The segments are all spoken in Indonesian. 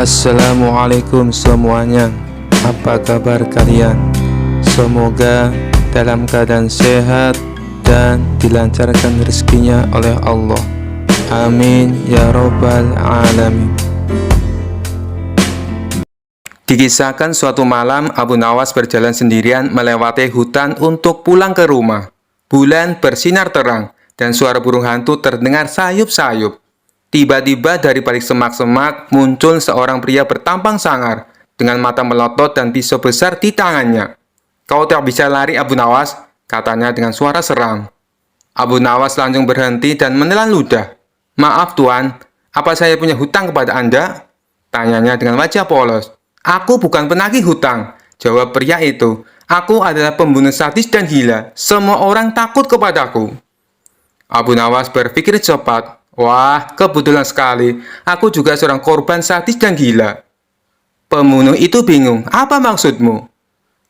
Assalamualaikum semuanya. Apa kabar kalian? Semoga dalam keadaan sehat dan dilancarkan rezekinya oleh Allah. Amin ya robbal alamin. Dikisahkan suatu malam Abu Nawas berjalan sendirian melewati hutan untuk pulang ke rumah. Bulan bersinar terang dan suara burung hantu terdengar sayup-sayup. Tiba-tiba dari balik semak-semak muncul seorang pria bertampang sangar dengan mata melotot dan pisau besar di tangannya. "Kau tak bisa lari, Abu Nawas," katanya dengan suara seram. Abu Nawas langsung berhenti dan menelan ludah. "Maaf Tuan, apa saya punya hutang kepada Anda?" tanyanya dengan wajah polos. "Aku bukan penagih hutang," jawab pria itu. "Aku adalah pembunuh sadis dan gila. Semua orang takut kepadaku." Abu Nawas berpikir cepat. "Wah, kebetulan sekali. Aku juga seorang korban sadis dan gila." Pembunuh itu bingung. "Apa maksudmu?"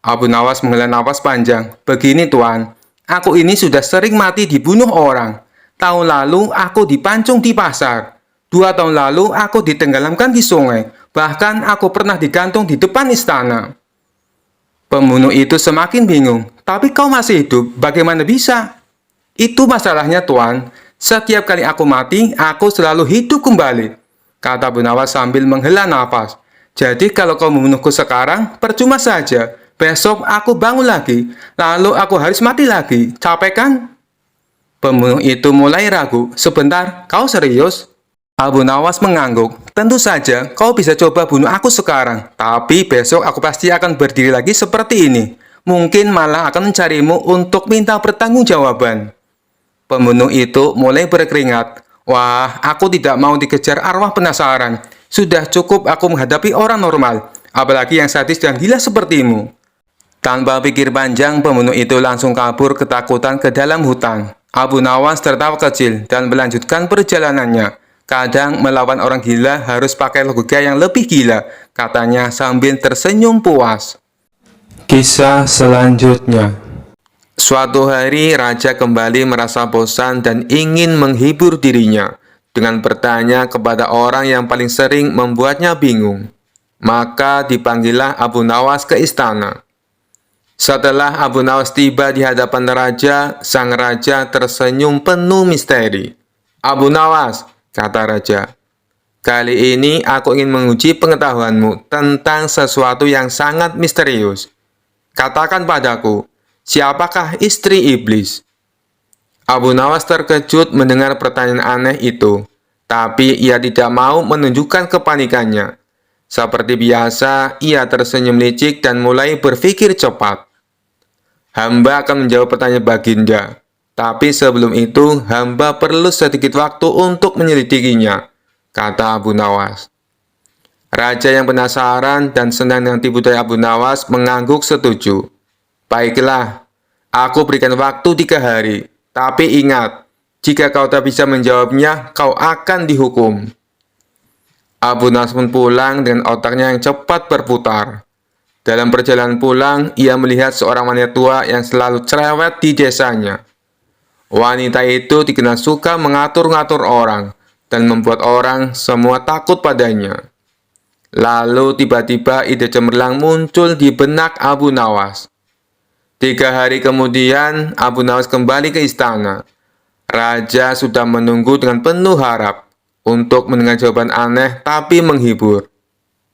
Abu Nawas menghela napas panjang. "Begini Tuan, aku ini sudah sering mati dibunuh orang. Tahun lalu aku dipancung di pasar. 2 tahun lalu aku ditenggelamkan di sungai. Bahkan aku pernah digantung di depan istana." Pembunuh itu semakin bingung. "Tapi kau masih hidup, bagaimana bisa?" "Itu masalahnya Tuan. Setiap kali aku mati, aku selalu hidup kembali," kata Abu Nawas sambil menghela nafas. "Jadi kalau kau membunuhku sekarang, percuma saja. Besok aku bangun lagi, lalu aku harus mati lagi. Capek kan?" Pembunuh itu mulai ragu. "Sebentar, kau serius?" Abu Nawas mengangguk. "Tentu saja, kau bisa coba bunuh aku sekarang. Tapi besok aku pasti akan berdiri lagi seperti ini. Mungkin malah akan mencarimu untuk minta pertanggungjawaban." Pembunuh itu mulai berkeringat. "Wah, aku tidak mau dikejar arwah penasaran. Sudah cukup aku menghadapi orang normal, apalagi yang sadis dan gila sepertimu." Tanpa pikir panjang, pembunuh itu langsung kabur ketakutan ke dalam hutan. Abu Nawas tertawa kecil dan melanjutkan perjalanannya. "Kadang melawan orang gila harus pakai logika yang lebih gila," katanya sambil tersenyum puas. Kisah selanjutnya. Suatu hari, raja kembali merasa bosan dan ingin menghibur dirinya dengan bertanya kepada orang yang paling sering membuatnya bingung. Maka dipanggillah Abu Nawas ke istana. Setelah Abu Nawas tiba di hadapan raja, sang raja tersenyum penuh misteri. "Abu Nawas," kata raja, "kali ini aku ingin menguji pengetahuanmu tentang sesuatu yang sangat misterius. Katakan padaku, siapakah istri iblis?" Abu Nawas terkejut mendengar pertanyaan aneh itu, tapi ia tidak mau menunjukkan kepanikannya. Seperti biasa, ia tersenyum licik dan mulai berpikir cepat. "Hamba akan menjawab pertanyaan Baginda, tapi sebelum itu hamba perlu sedikit waktu untuk menyelidikinya," kata Abu Nawas. Raja yang penasaran dan senang dengan tipu daya Abu Nawas mengangguk setuju. "Baiklah, aku berikan waktu 3 hari. Tapi ingat, jika kau tak bisa menjawabnya, kau akan dihukum." Abu Nawas pun pulang dengan otaknya yang cepat berputar. Dalam perjalanan pulang, ia melihat seorang wanita tua yang selalu cerewet di desanya. Wanita itu dikenal suka mengatur-ngatur orang dan membuat orang semua takut padanya. Lalu tiba-tiba ide cemerlang muncul di benak Abu Nawas. 3 hari kemudian, Abu Nawas kembali ke istana. Raja sudah menunggu dengan penuh harap untuk mendengar jawaban aneh tapi menghibur.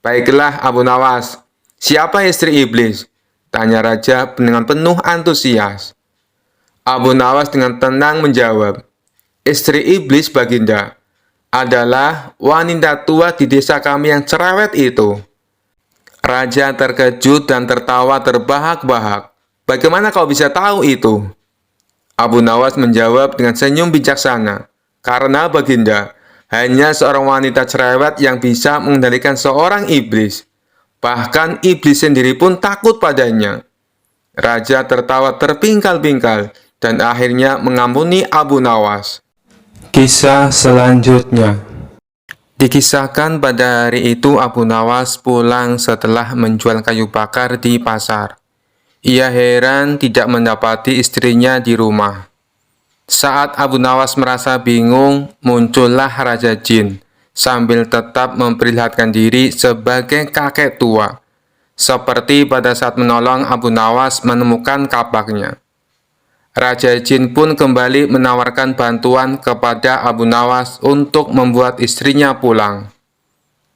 "Baiklah Abu Nawas, siapa istri iblis?" tanya raja dengan penuh antusias. Abu Nawas dengan tenang menjawab, "Istri iblis Baginda adalah wanita tua di desa kami yang cerewet itu." Raja terkejut dan tertawa terbahak-bahak. "Bagaimana kau bisa tahu itu?" Abu Nawas menjawab dengan senyum bijaksana. "Karena Baginda, hanya seorang wanita cerewet yang bisa mengendalikan seorang iblis. Bahkan iblis sendiri pun takut padanya." Raja tertawa terpingkal-pingkal dan akhirnya mengampuni Abu Nawas. Kisah selanjutnya. Dikisahkan pada hari itu Abu Nawas pulang setelah menjual kayu bakar di pasar. Ia heran tidak mendapati istrinya di rumah. Saat Abu Nawas merasa bingung, muncullah Raja Jin sambil tetap memperlihatkan diri sebagai kakek tua, seperti pada saat menolong Abu Nawas menemukan kapaknya. Raja Jin pun kembali menawarkan bantuan kepada Abu Nawas untuk membuat istrinya pulang.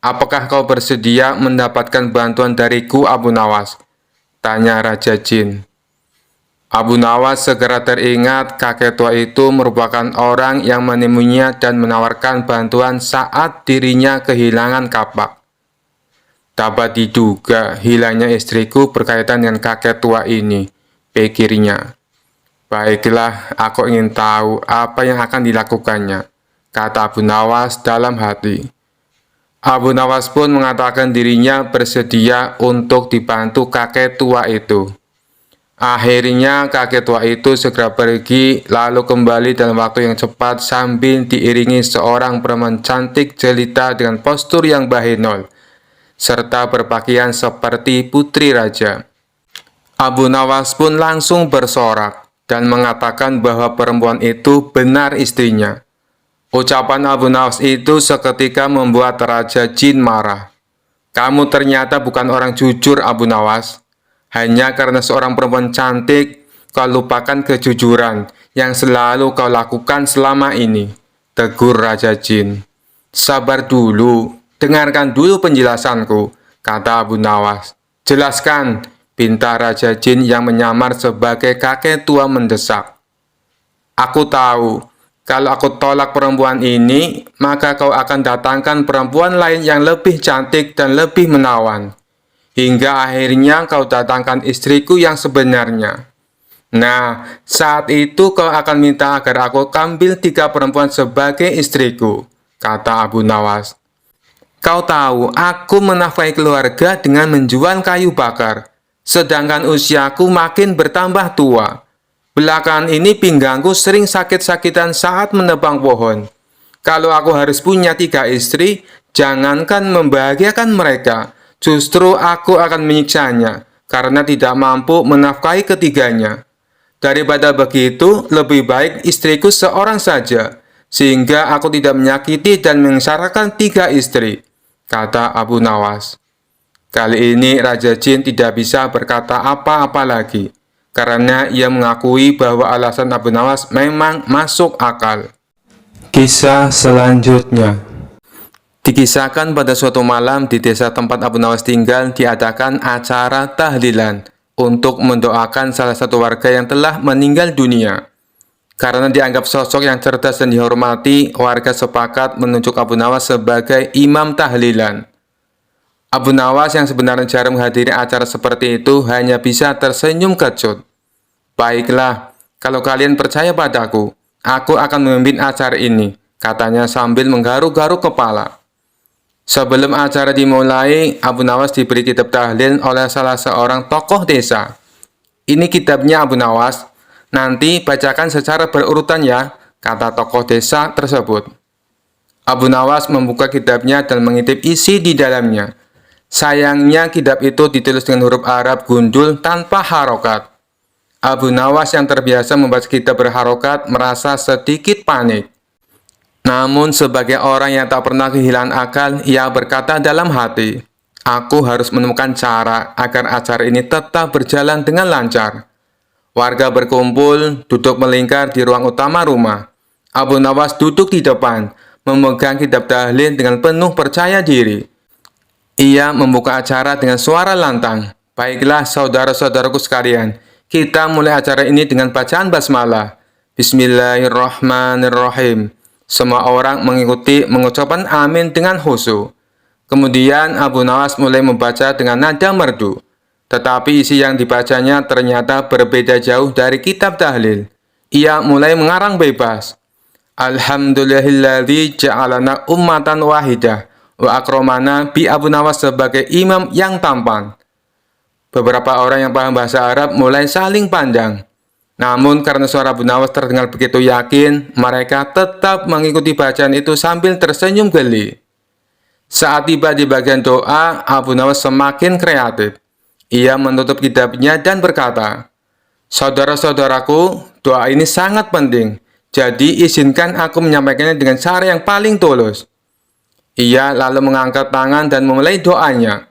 "Apakah kau bersedia mendapatkan bantuan dariku, Abu Nawas?" tanya Raja Jin. Abu Nawas segera teringat kakek tua itu merupakan orang yang menemuinya dan menawarkan bantuan saat dirinya kehilangan kapak. "Dapat diduga hilangnya istriku berkaitan dengan kakek tua ini," pikirnya. "Baiklah, aku ingin tahu apa yang akan dilakukannya," kata Abu Nawas dalam hati. Abu Nawas pun mengatakan dirinya bersedia untuk dibantu kakek tua itu. Akhirnya kakek tua itu segera pergi lalu kembali dalam waktu yang cepat sambil diiringi seorang perempuan cantik jelita dengan postur yang bahenol, serta berpakaian seperti putri raja. Abu Nawas pun langsung bersorak dan mengatakan bahwa perempuan itu benar istrinya. Ucapan Abu Nawas itu seketika membuat Raja Jin marah. "Kamu ternyata bukan orang jujur, Abu Nawas. Hanya karena seorang perempuan cantik, kau lupakan kejujuran yang selalu kau lakukan selama ini," tegur Raja Jin. "Sabar dulu, dengarkan dulu penjelasanku," kata Abu Nawas. "Jelaskan," pinta Raja Jin yang menyamar sebagai kakek tua mendesak. "Aku tahu. Kalau aku tolak perempuan ini, maka kau akan datangkan perempuan lain yang lebih cantik dan lebih menawan. Hingga akhirnya kau datangkan istriku yang sebenarnya. Nah, saat itu kau akan minta agar aku ambil 3 perempuan sebagai istriku," kata Abu Nawas. "Kau tahu, aku menafkahi keluarga dengan menjual kayu bakar, sedangkan usiaku makin bertambah tua. Belakangan ini pinggangku sering sakit-sakitan saat menebang pohon. Kalau aku harus punya 3 istri, jangankan membahagiakan mereka, justru aku akan menyiksanya karena tidak mampu menafkahi ketiganya. Daripada begitu, lebih baik istriku seorang saja, sehingga aku tidak menyakiti dan menyengsarakan 3 istri," kata Abu Nawas. Kali ini Raja Jin tidak bisa berkata apa-apa lagi, karena ia mengakui bahwa alasan Abu Nawas memang masuk akal. Kisah selanjutnya. Dikisahkan pada suatu malam di desa tempat Abu Nawas tinggal diadakan acara tahlilan untuk mendoakan salah satu warga yang telah meninggal dunia. Karena dianggap sosok yang cerdas dan dihormati, warga sepakat menunjuk Abu Nawas sebagai imam tahlilan. Abu Nawas yang sebenarnya jarang menghadiri acara seperti itu hanya bisa tersenyum kecut. "Baiklah, kalau kalian percaya padaku, aku akan memimpin acara ini," katanya sambil menggaruk-garuk kepala. Sebelum acara dimulai, Abu Nawas diberi kitab tahlil oleh salah seorang tokoh desa. "Ini kitabnya Abu Nawas, nanti bacakan secara berurutan ya," kata tokoh desa tersebut. Abu Nawas membuka kitabnya dan mengintip isi di dalamnya. Sayangnya kitab itu ditulis dengan huruf Arab gundul tanpa harokat. Abu Nawas yang terbiasa membaca kitab berharokat merasa sedikit panik. Namun sebagai orang yang tak pernah kehilangan akal, ia berkata dalam hati, "Aku harus menemukan cara agar acara ini tetap berjalan dengan lancar." Warga berkumpul, duduk melingkar di ruang utama rumah. Abu Nawas duduk di depan, memegang kitab tahlil dengan penuh percaya diri. Ia membuka acara dengan suara lantang. "Baiklah saudara-saudaraku sekalian, kita mulai acara ini dengan bacaan basmalah. Bismillahirrahmanirrahim." Semua orang mengikuti mengucapkan amin dengan khusyuk. Kemudian Abu Nawas mulai membaca dengan nada merdu. Tetapi isi yang dibacanya ternyata berbeda jauh dari kitab tahlil. Ia mulai mengarang bebas. "Alhamdulillahilladzi ja'alana ummatan wahidah wa akromana bi Abu Nawas sebagai imam yang tampan." Beberapa orang yang paham bahasa Arab mulai saling pandang. Namun karena suara Abu Nawas terdengar begitu yakin, mereka tetap mengikuti bacaan itu sambil tersenyum geli. Saat tiba di bagian doa, Abu Nawas semakin kreatif. Ia menutup kitabnya dan berkata, "Saudara-saudaraku, doa ini sangat penting. Jadi izinkan aku menyampaikannya dengan cara yang paling tulus. Ia lalu mengangkat tangan dan memulai doanya.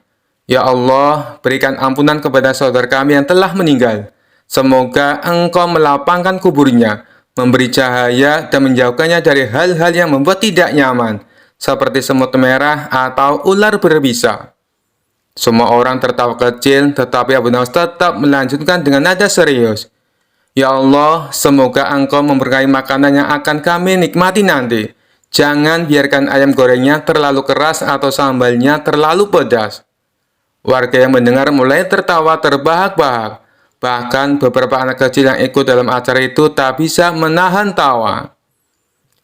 Ya Allah, berikan ampunan kepada saudara kami yang telah meninggal. Semoga Engkau melapangkan kuburnya, memberi cahaya dan menjauhkannya dari hal-hal yang membuat tidak nyaman, seperti semut merah atau ular berbisa. Semua orang tertawa kecil, tetapi Abu Nawas tetap melanjutkan dengan nada serius. Ya Allah, semoga Engkau memberkahi makanan yang akan kami nikmati nanti. Jangan biarkan ayam gorengnya terlalu keras atau sambalnya terlalu pedas. Warga yang mendengar mulai tertawa terbahak-bahak. Bahkan beberapa anak kecil yang ikut dalam acara itu tak bisa menahan tawa.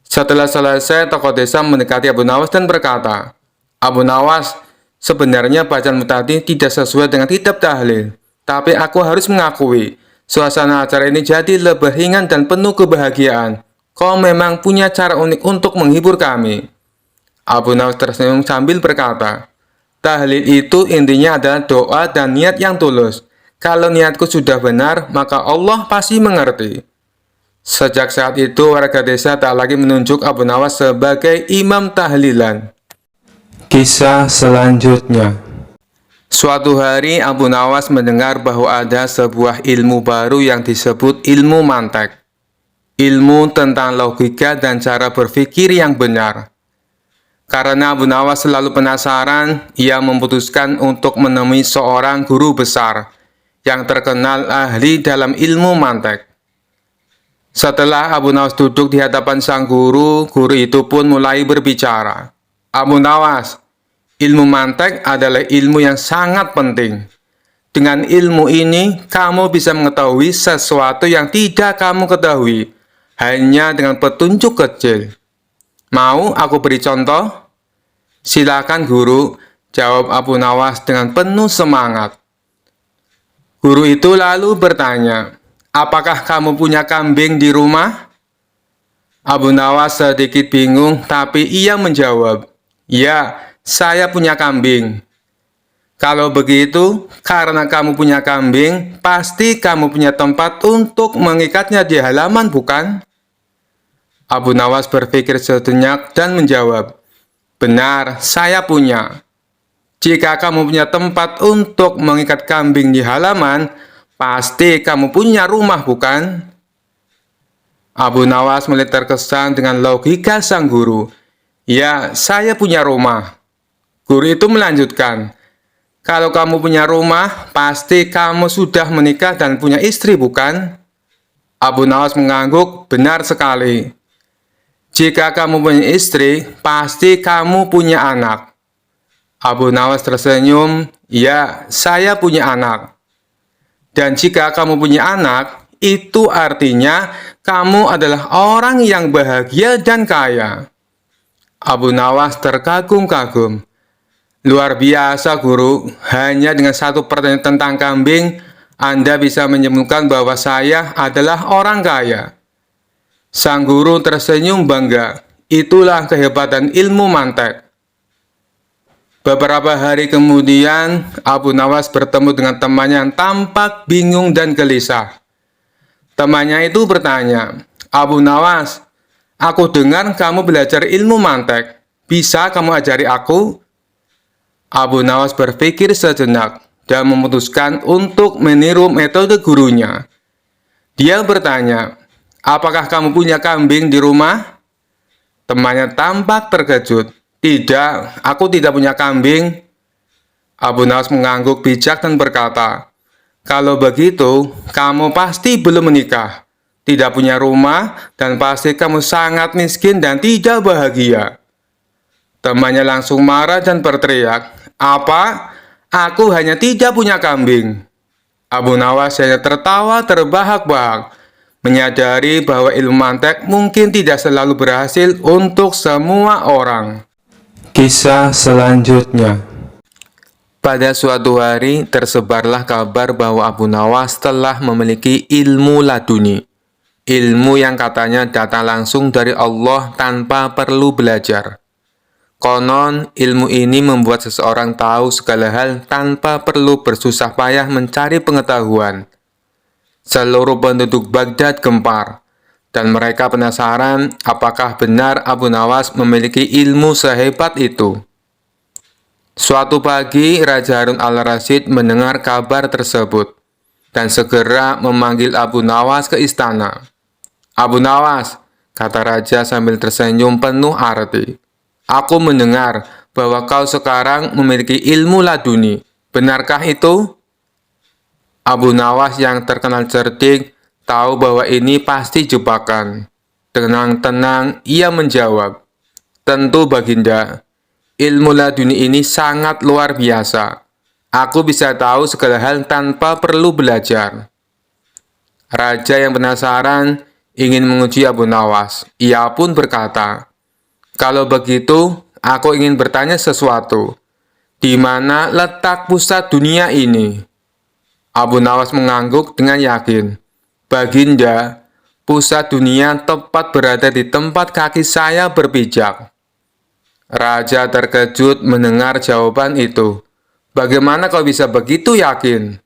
Setelah selesai, tokoh desa mendekati Abu Nawas dan berkata, Abu Nawas, sebenarnya bacaanmu tadi tidak sesuai dengan kitab tahlil. Tapi aku harus mengakui, suasana acara ini jadi lebih ringan dan penuh kebahagiaan. Kau memang punya cara unik untuk menghibur kami. Abu Nawas tersenyum sambil berkata, tahlil itu intinya adalah doa dan niat yang tulus. Kalau niatku sudah benar, maka Allah pasti mengerti. Sejak saat itu, warga desa tak lagi menunjuk Abu Nawas sebagai imam tahlilan. Kisah selanjutnya. Suatu hari, Abu Nawas mendengar bahwa ada sebuah ilmu baru yang disebut ilmu mantek. Ilmu tentang logika dan cara berpikir yang benar. Karena Abu Nawas selalu penasaran, ia memutuskan untuk menemui seorang guru besar yang terkenal ahli dalam ilmu mantek. Setelah Abu Nawas duduk di hadapan sang guru itu pun mulai berbicara. Abu Nawas, ilmu mantek adalah ilmu yang sangat penting. Dengan ilmu ini, kamu bisa mengetahui sesuatu yang tidak kamu ketahui, hanya dengan petunjuk kecil. Mau aku beri contoh? Silakan guru, jawab Abu Nawas dengan penuh semangat. Guru itu lalu bertanya, apakah kamu punya kambing di rumah? Abu Nawas sedikit bingung, tapi ia menjawab, ya, saya punya kambing. Kalau begitu, karena kamu punya kambing, pasti kamu punya tempat untuk mengikatnya di halaman, bukan? Abu Nawas berpikir sejenak dan menjawab, benar, saya punya. Jika kamu punya tempat untuk mengikat kambing di halaman, pasti kamu punya rumah, bukan? Abu Nawas mulai terkesan dengan logika sang guru. Ya, saya punya rumah. Guru itu melanjutkan, kalau kamu punya rumah, pasti kamu sudah menikah dan punya istri, bukan? Abu Nawas mengangguk, benar sekali. Jika kamu punya istri, pasti kamu punya anak. Abu Nawas tersenyum, ya, saya punya anak. Dan jika kamu punya anak, itu artinya kamu adalah orang yang bahagia dan kaya. Abu Nawas terkagum-kagum. Luar biasa, guru. Hanya dengan satu pertanyaan tentang kambing, Anda bisa menyebutkan bahwa saya adalah orang kaya. Sang guru tersenyum bangga. Itulah kehebatan ilmu mantek. Beberapa hari kemudian, Abu Nawas bertemu dengan temannya yang tampak bingung dan gelisah. Temannya itu bertanya, Abu Nawas, aku dengar kamu belajar ilmu mantek. Bisa kamu ajari aku? Abu Nawas berpikir sejenak dan memutuskan untuk meniru metode gurunya. Dia bertanya, apakah kamu punya kambing di rumah? Temannya tampak terkejut. Tidak, aku tidak punya kambing. Abu Nawas mengangguk bijak dan berkata, kalau begitu, kamu pasti belum menikah, tidak punya rumah, dan pasti kamu sangat miskin dan tidak bahagia. Temannya langsung marah dan berteriak, apa? Aku hanya tidak punya kambing. Abu Nawas hanya tertawa terbahak-bahak, menyadari bahwa ilmu mantek mungkin tidak selalu berhasil untuk semua orang. Kisah selanjutnya. Pada suatu hari, tersebarlah kabar bahwa Abu Nawas telah memiliki ilmu laduni. Ilmu yang katanya datang langsung dari Allah tanpa perlu belajar. Konon, ilmu ini membuat seseorang tahu segala hal tanpa perlu bersusah payah mencari pengetahuan. Seluruh penduduk Baghdad gempar. dan mereka penasaran apakah benar Abu Nawas memiliki ilmu sehebat itu. Suatu pagi, Raja Harun al-Rasyid mendengar kabar tersebut dan segera memanggil Abu Nawas ke istana. "Abu Nawas," kata Raja sambil tersenyum penuh arti, "aku mendengar bahwa kau sekarang memiliki ilmu laduni. Benarkah itu?" Abu Nawas yang terkenal cerdik tahu bahwa ini pasti jebakan. Tenang-tenang ia menjawab, "Tentu Baginda, ilmu laduni ini sangat luar biasa. Aku bisa tahu segala hal tanpa perlu belajar." Raja yang penasaran ingin menguji Abu Nawas. Ia pun berkata, "Kalau begitu, aku ingin bertanya sesuatu. Di mana letak pusat dunia ini?" Abu Nawas mengangguk dengan yakin. "Baginda, pusat dunia tepat berada di tempat kaki saya berpijak." Raja terkejut mendengar jawaban itu. "Bagaimana kau bisa begitu yakin?"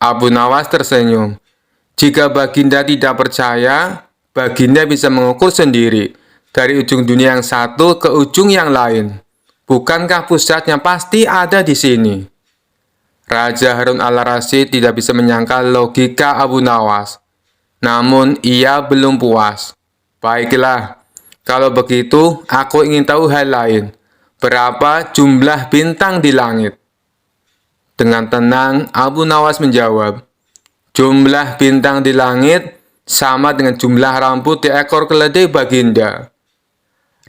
Abu Nawas tersenyum. "Jika Baginda tidak percaya, Baginda bisa mengukur sendiri dari ujung dunia yang satu ke ujung yang lain. Bukankah pusatnya pasti ada di sini?" Raja Harun al-Rasyid tidak bisa menyangkal logika Abu Nawas. Namun ia belum puas. "Baiklah, kalau begitu aku ingin tahu hal lain. Berapa jumlah bintang di langit?" Dengan tenang, Abu Nawas menjawab, "Jumlah bintang di langit sama dengan jumlah rambut di ekor keledai Baginda."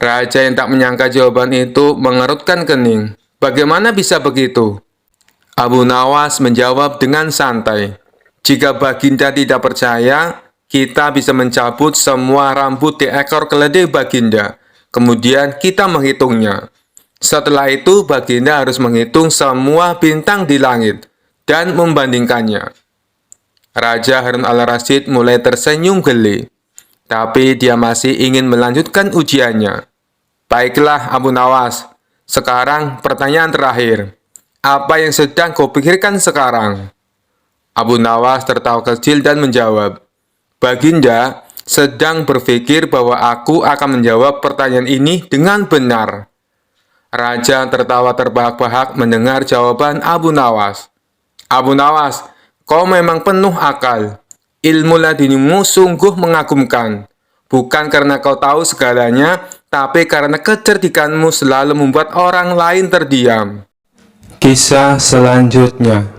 Raja yang tak menyangka jawaban itu mengerutkan kening. "Bagaimana bisa begitu?" Abu Nawas menjawab dengan santai, "Jika Baginda tidak percaya, kita bisa mencabut semua rambut di ekor keledai Baginda. Kemudian kita menghitungnya. Setelah itu, Baginda harus menghitung semua bintang di langit dan membandingkannya." Raja Harun al-Rasyid mulai tersenyum geli, tapi dia masih ingin melanjutkan ujiannya. "Baiklah, Abu Nawas. Sekarang pertanyaan terakhir. Apa yang sedang kau pikirkan sekarang?" Abu Nawas tertawa kecil dan menjawab, "Baginda sedang berpikir bahwa aku akan menjawab pertanyaan ini dengan benar." Raja tertawa terbahak-bahak mendengar jawaban Abu Nawas. "Abu Nawas, kau memang penuh akal. Ilmu ladunimu sungguh mengagumkan. Bukan karena kau tahu segalanya, tapi karena kecerdikanmu selalu membuat orang lain terdiam." Kisah selanjutnya.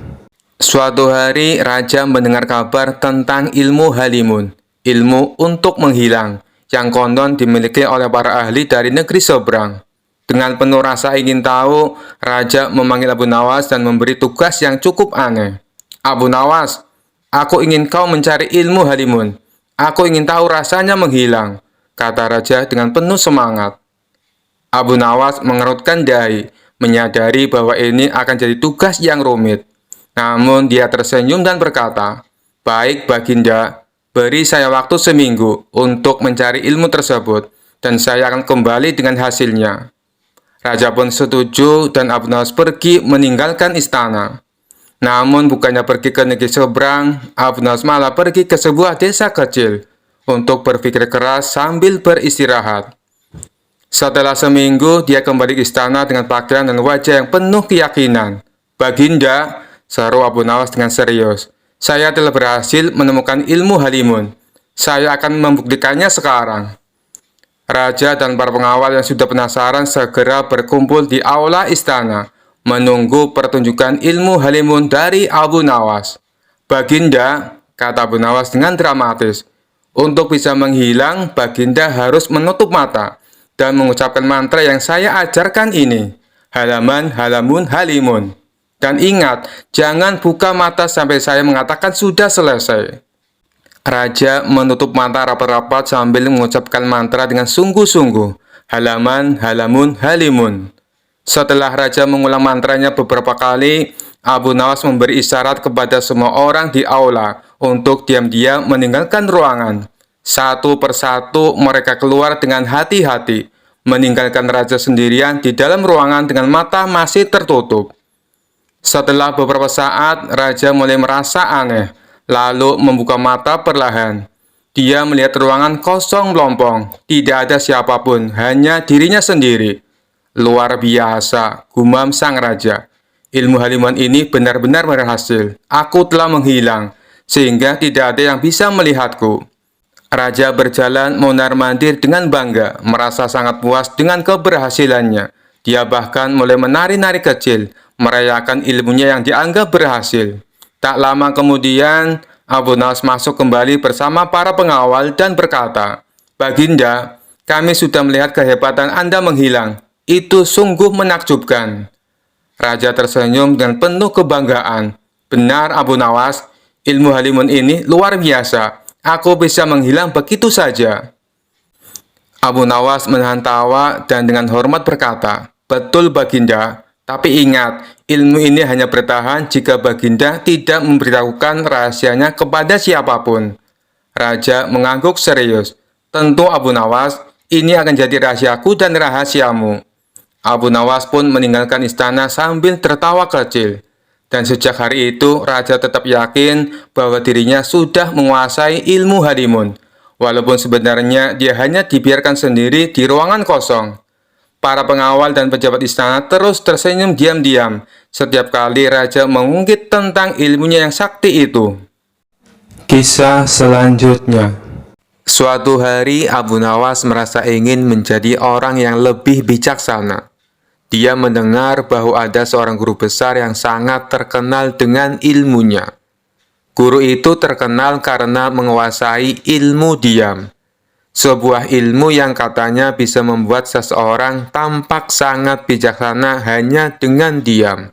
Suatu hari, Raja mendengar kabar tentang ilmu halimun, ilmu untuk menghilang, yang konon dimiliki oleh para ahli dari negeri seberang. Dengan penuh rasa ingin tahu, Raja memanggil Abu Nawas dan memberi tugas yang cukup aneh. "Abu Nawas, aku ingin kau mencari ilmu halimun. Aku ingin tahu rasanya menghilang," kata Raja dengan penuh semangat. Abu Nawas mengerutkan dahi, menyadari bahwa ini akan jadi tugas yang rumit. Namun dia tersenyum dan berkata, "Baik Baginda, beri saya waktu seminggu untuk mencari ilmu tersebut, dan saya akan kembali dengan hasilnya." Raja pun setuju dan Abu Nawas pergi meninggalkan istana. Namun bukannya pergi ke negeri seberang, Abu Nawas malah pergi ke sebuah desa kecil untuk berpikir keras sambil beristirahat. Setelah seminggu, dia kembali ke istana dengan pakaian dan wajah yang penuh keyakinan. "Baginda," seru Abu Nawas dengan serius, "saya telah berhasil menemukan ilmu halimun. Saya akan membuktikannya sekarang." Raja dan para pengawal yang sudah penasaran segera berkumpul di aula istana, menunggu pertunjukan ilmu halimun dari Abu Nawas. "Baginda," kata Abu Nawas dengan dramatis, "untuk bisa menghilang, Baginda harus menutup mata dan mengucapkan mantra yang saya ajarkan ini. Halaman, halamun, halimun. Dan ingat, jangan buka mata sampai saya mengatakan sudah selesai." Raja menutup mata rapat-rapat sambil mengucapkan mantra dengan sungguh-sungguh. Halaman, halamun, halimun. Setelah Raja mengulang mantranya beberapa kali, Abu Nawas memberi isyarat kepada semua orang di aula untuk diam-diam meninggalkan ruangan. Satu persatu mereka keluar dengan hati-hati, meninggalkan Raja sendirian di dalam ruangan dengan mata masih tertutup. Setelah beberapa saat, Raja mulai merasa aneh, lalu membuka mata perlahan. Dia melihat ruangan kosong melompong, tidak ada siapapun, hanya dirinya sendiri. Luar biasa, gumam sang raja. Ilmu halimun ini benar-benar berhasil. Aku telah menghilang, sehingga tidak ada yang bisa melihatku. Raja berjalan mondar-mandir dengan bangga, merasa sangat puas dengan keberhasilannya. Dia bahkan mulai menari-nari kecil, merayakan ilmunya yang dianggap berhasil. Tak lama kemudian, Abu Nawas masuk kembali bersama para pengawal dan berkata, "Baginda, kami sudah melihat kehebatan Anda menghilang. Itu sungguh menakjubkan." Raja tersenyum dengan penuh kebanggaan. "Benar, Abu Nawas, ilmu halimun ini luar biasa. Aku bisa menghilang begitu saja." Abu Nawas menahan tawa dan dengan hormat berkata, "Betul, Baginda. Tapi ingat, ilmu ini hanya bertahan jika Baginda tidak memberitahukan rahasianya kepada siapapun." Raja mengangguk serius. "Tentu, Abu Nawas, ini akan jadi rahasiaku dan rahasiamu." Abu Nawas pun meninggalkan istana sambil tertawa kecil. Dan sejak hari itu, Raja tetap yakin bahwa dirinya sudah menguasai ilmu halimun. Walaupun sebenarnya dia hanya dibiarkan sendiri di ruangan kosong. Para pengawal dan pejabat istana terus tersenyum diam-diam setiap kali Raja mengungkit tentang ilmunya yang sakti itu. Kisah selanjutnya. Suatu hari, Abu Nawas merasa ingin menjadi orang yang lebih bijaksana. Dia mendengar bahwa ada seorang guru besar yang sangat terkenal dengan ilmunya. Guru itu terkenal karena menguasai ilmu diam. Sebuah ilmu yang katanya bisa membuat seseorang tampak sangat bijaksana hanya dengan diam.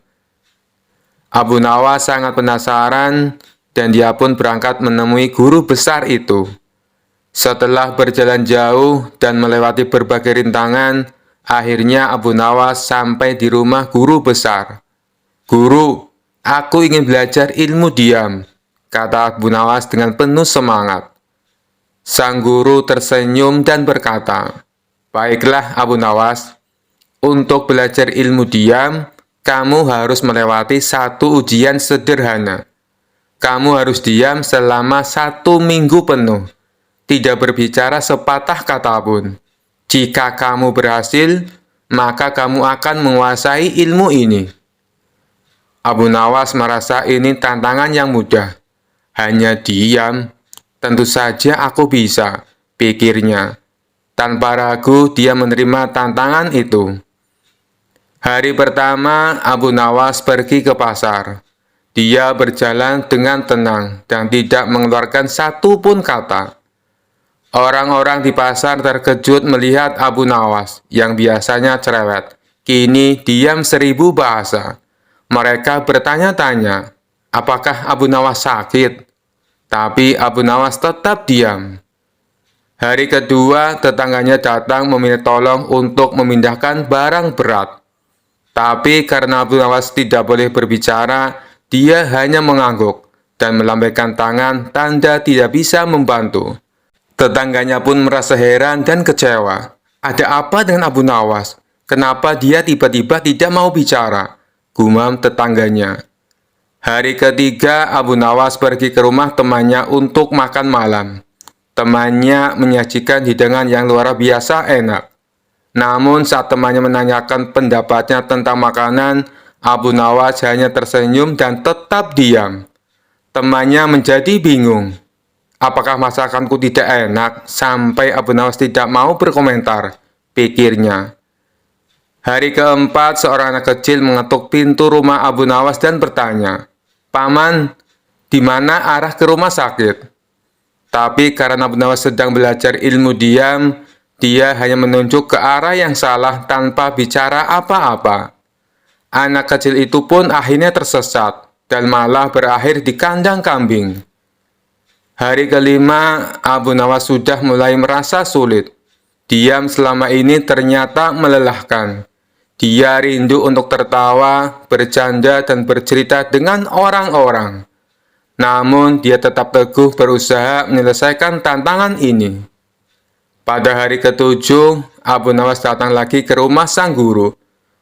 Abu Nawas sangat penasaran dan dia pun berangkat menemui guru besar itu. Setelah berjalan jauh dan melewati berbagai rintangan, akhirnya Abu Nawas sampai di rumah guru besar. "Guru, aku ingin belajar ilmu diam," kata Abu Nawas dengan penuh semangat. Sang guru tersenyum dan berkata, "Baiklah Abu Nawas, untuk belajar ilmu diam, kamu harus melewati satu ujian sederhana. Kamu harus diam selama 1 minggu penuh, tidak berbicara sepatah kata pun. Jika kamu berhasil, maka kamu akan menguasai ilmu ini." Abu Nawas merasa ini tantangan yang mudah. Hanya diam, tentu saja aku bisa, pikirnya. Tanpa ragu, dia menerima tantangan itu. Hari pertama, Abu Nawas pergi ke pasar. Dia berjalan dengan tenang dan tidak mengeluarkan satu pun kata. Orang-orang di pasar terkejut melihat Abu Nawas yang biasanya cerewet. Kini diam 1000 bahasa. Mereka bertanya-tanya, apakah Abu Nawas sakit? Tapi Abu Nawas tetap diam. Hari kedua, tetangganya datang meminta tolong untuk memindahkan barang berat. Tapi karena Abu Nawas tidak boleh berbicara, dia hanya mengangguk dan melambaikan tangan tanda tidak bisa membantu. Tetangganya pun merasa heran dan kecewa. Ada apa dengan Abu Nawas? Kenapa dia tiba-tiba tidak mau bicara? Gumam tetangganya. Hari ketiga, Abu Nawas pergi ke rumah temannya untuk makan malam. Temannya menyajikan hidangan yang luar biasa enak. Namun saat temannya menanyakan pendapatnya tentang makanan, Abu Nawas hanya tersenyum dan tetap diam. Temannya menjadi bingung. Apakah masakanku tidak enak sampai Abu Nawas tidak mau berkomentar, pikirnya. Hari keempat, seorang anak kecil mengetuk pintu rumah Abu Nawas dan bertanya, "Paman, di mana arah ke rumah sakit?" Tapi karena Abu Nawas sedang belajar ilmu diam, dia hanya menunjuk ke arah yang salah tanpa bicara apa-apa. Anak kecil itu pun akhirnya tersesat dan malah berakhir di kandang kambing. Hari kelima, Abu Nawas sudah mulai merasa sulit. Diam selama ini ternyata melelahkan. Dia rindu untuk tertawa, bercanda, dan bercerita dengan orang-orang. Namun, dia tetap teguh berusaha menyelesaikan tantangan ini. Pada hari ketujuh, Abu Nawas datang lagi ke rumah sang guru.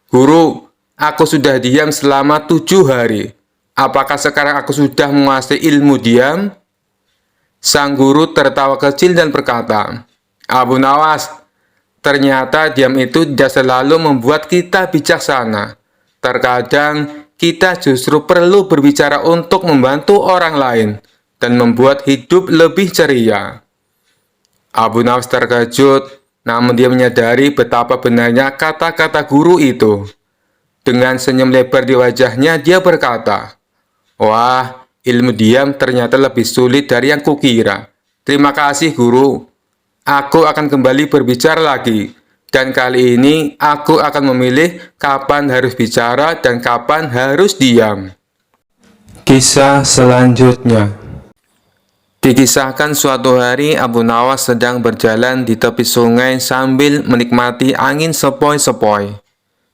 "Guru, aku sudah diam selama 7 hari. Apakah sekarang aku sudah menguasai ilmu diam?" Sang guru tertawa kecil dan berkata, "Abu Nawas, ternyata diam itu tidak selalu membuat kita bijaksana. Terkadang kita justru perlu berbicara untuk membantu orang lain dan membuat hidup lebih ceria." Abu Nawas terkejut, namun dia menyadari betapa benarnya kata-kata guru itu. Dengan senyum lebar di wajahnya, dia berkata, "Wah, ilmu diam ternyata lebih sulit dari yang kukira. Terima kasih, guru. Aku akan kembali berbicara lagi. Dan kali ini, aku akan memilih kapan harus bicara dan kapan harus diam." Kisah selanjutnya. Dikisahkan suatu hari Abu Nawas sedang berjalan di tepi sungai sambil menikmati angin sepoi-sepoi.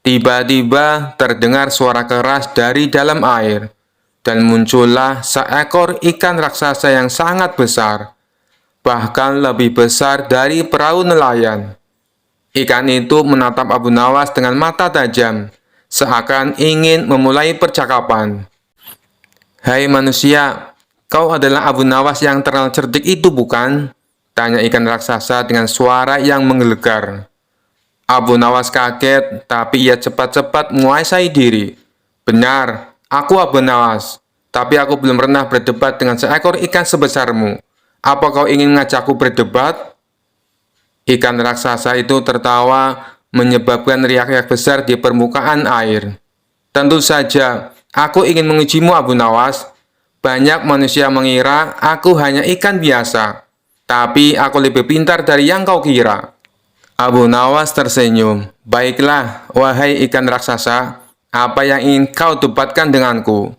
Tiba-tiba terdengar suara keras dari dalam air, dan muncullah seekor ikan raksasa yang sangat besar, bahkan lebih besar dari perahu nelayan. Ikan itu menatap Abu Nawas dengan mata tajam, seakan ingin memulai percakapan. "Hai manusia, kau adalah Abu Nawas yang terkenal cerdik itu, bukan?" tanya ikan raksasa dengan suara yang menggelegar. Abu Nawas kaget, tapi ia cepat-cepat menguasai diri. "Benar, aku Abu Nawas, tapi aku belum pernah berdebat dengan seekor ikan sebesarmu. Apa kau ingin mengajakku berdebat?" Ikan raksasa itu tertawa, menyebabkan riak-riak besar di permukaan air. "Tentu saja, aku ingin mengujimu, Abu Nawas. Banyak manusia mengira aku hanya ikan biasa, tapi aku lebih pintar dari yang kau kira." Abu Nawas tersenyum. "Baiklah, wahai ikan raksasa, apa yang ingin kau debatkan denganku?"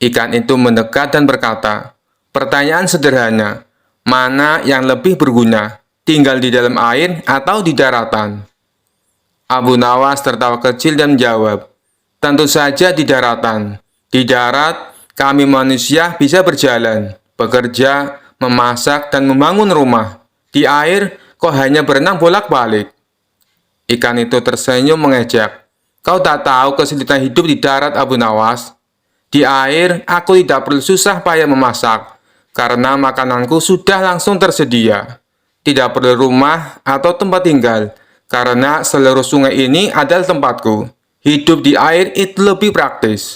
Ikan itu mendekat dan berkata, "Pertanyaan sederhana, mana yang lebih berguna, tinggal di dalam air atau di daratan?" Abu Nawas tertawa kecil dan menjawab, "Tentu saja di daratan. Di darat, kami manusia bisa berjalan, bekerja, memasak, dan membangun rumah. Di air, kau hanya berenang bolak-balik." Ikan itu tersenyum mengejek. "Kau tak tahu kesulitan hidup di darat, Abu Nawas. Di air, aku tidak perlu susah payah memasak, karena makananku sudah langsung tersedia. Tidak perlu rumah atau tempat tinggal, karena seluruh sungai ini adalah tempatku. Hidup di air itu lebih praktis."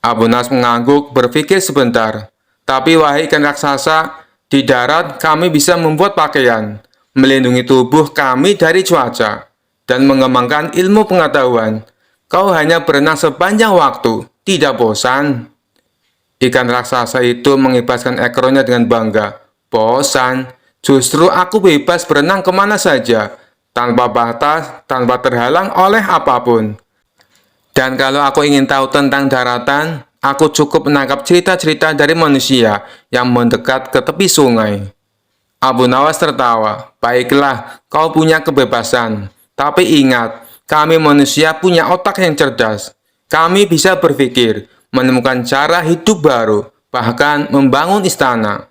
Abu Nawas mengangguk, berpikir sebentar. "Tapi wahai ikan raksasa, di darat kami bisa membuat pakaian, melindungi tubuh kami dari cuaca, dan mengembangkan ilmu pengetahuan. Kau hanya berenang sepanjang waktu, tidak bosan?" Ikan raksasa itu mengibaskan ekornya dengan bangga. "Bosan? Justru aku bebas berenang kemana saja, tanpa batas, tanpa terhalang oleh apapun. Dan kalau aku ingin tahu tentang daratan, aku cukup menangkap cerita-cerita dari manusia yang mendekat ke tepi sungai." Abu Nawas tertawa. "Baiklah, kau punya kebebasan. Tapi ingat, kami manusia punya otak yang cerdas. Kami bisa berpikir, menemukan cara hidup baru, bahkan membangun istana."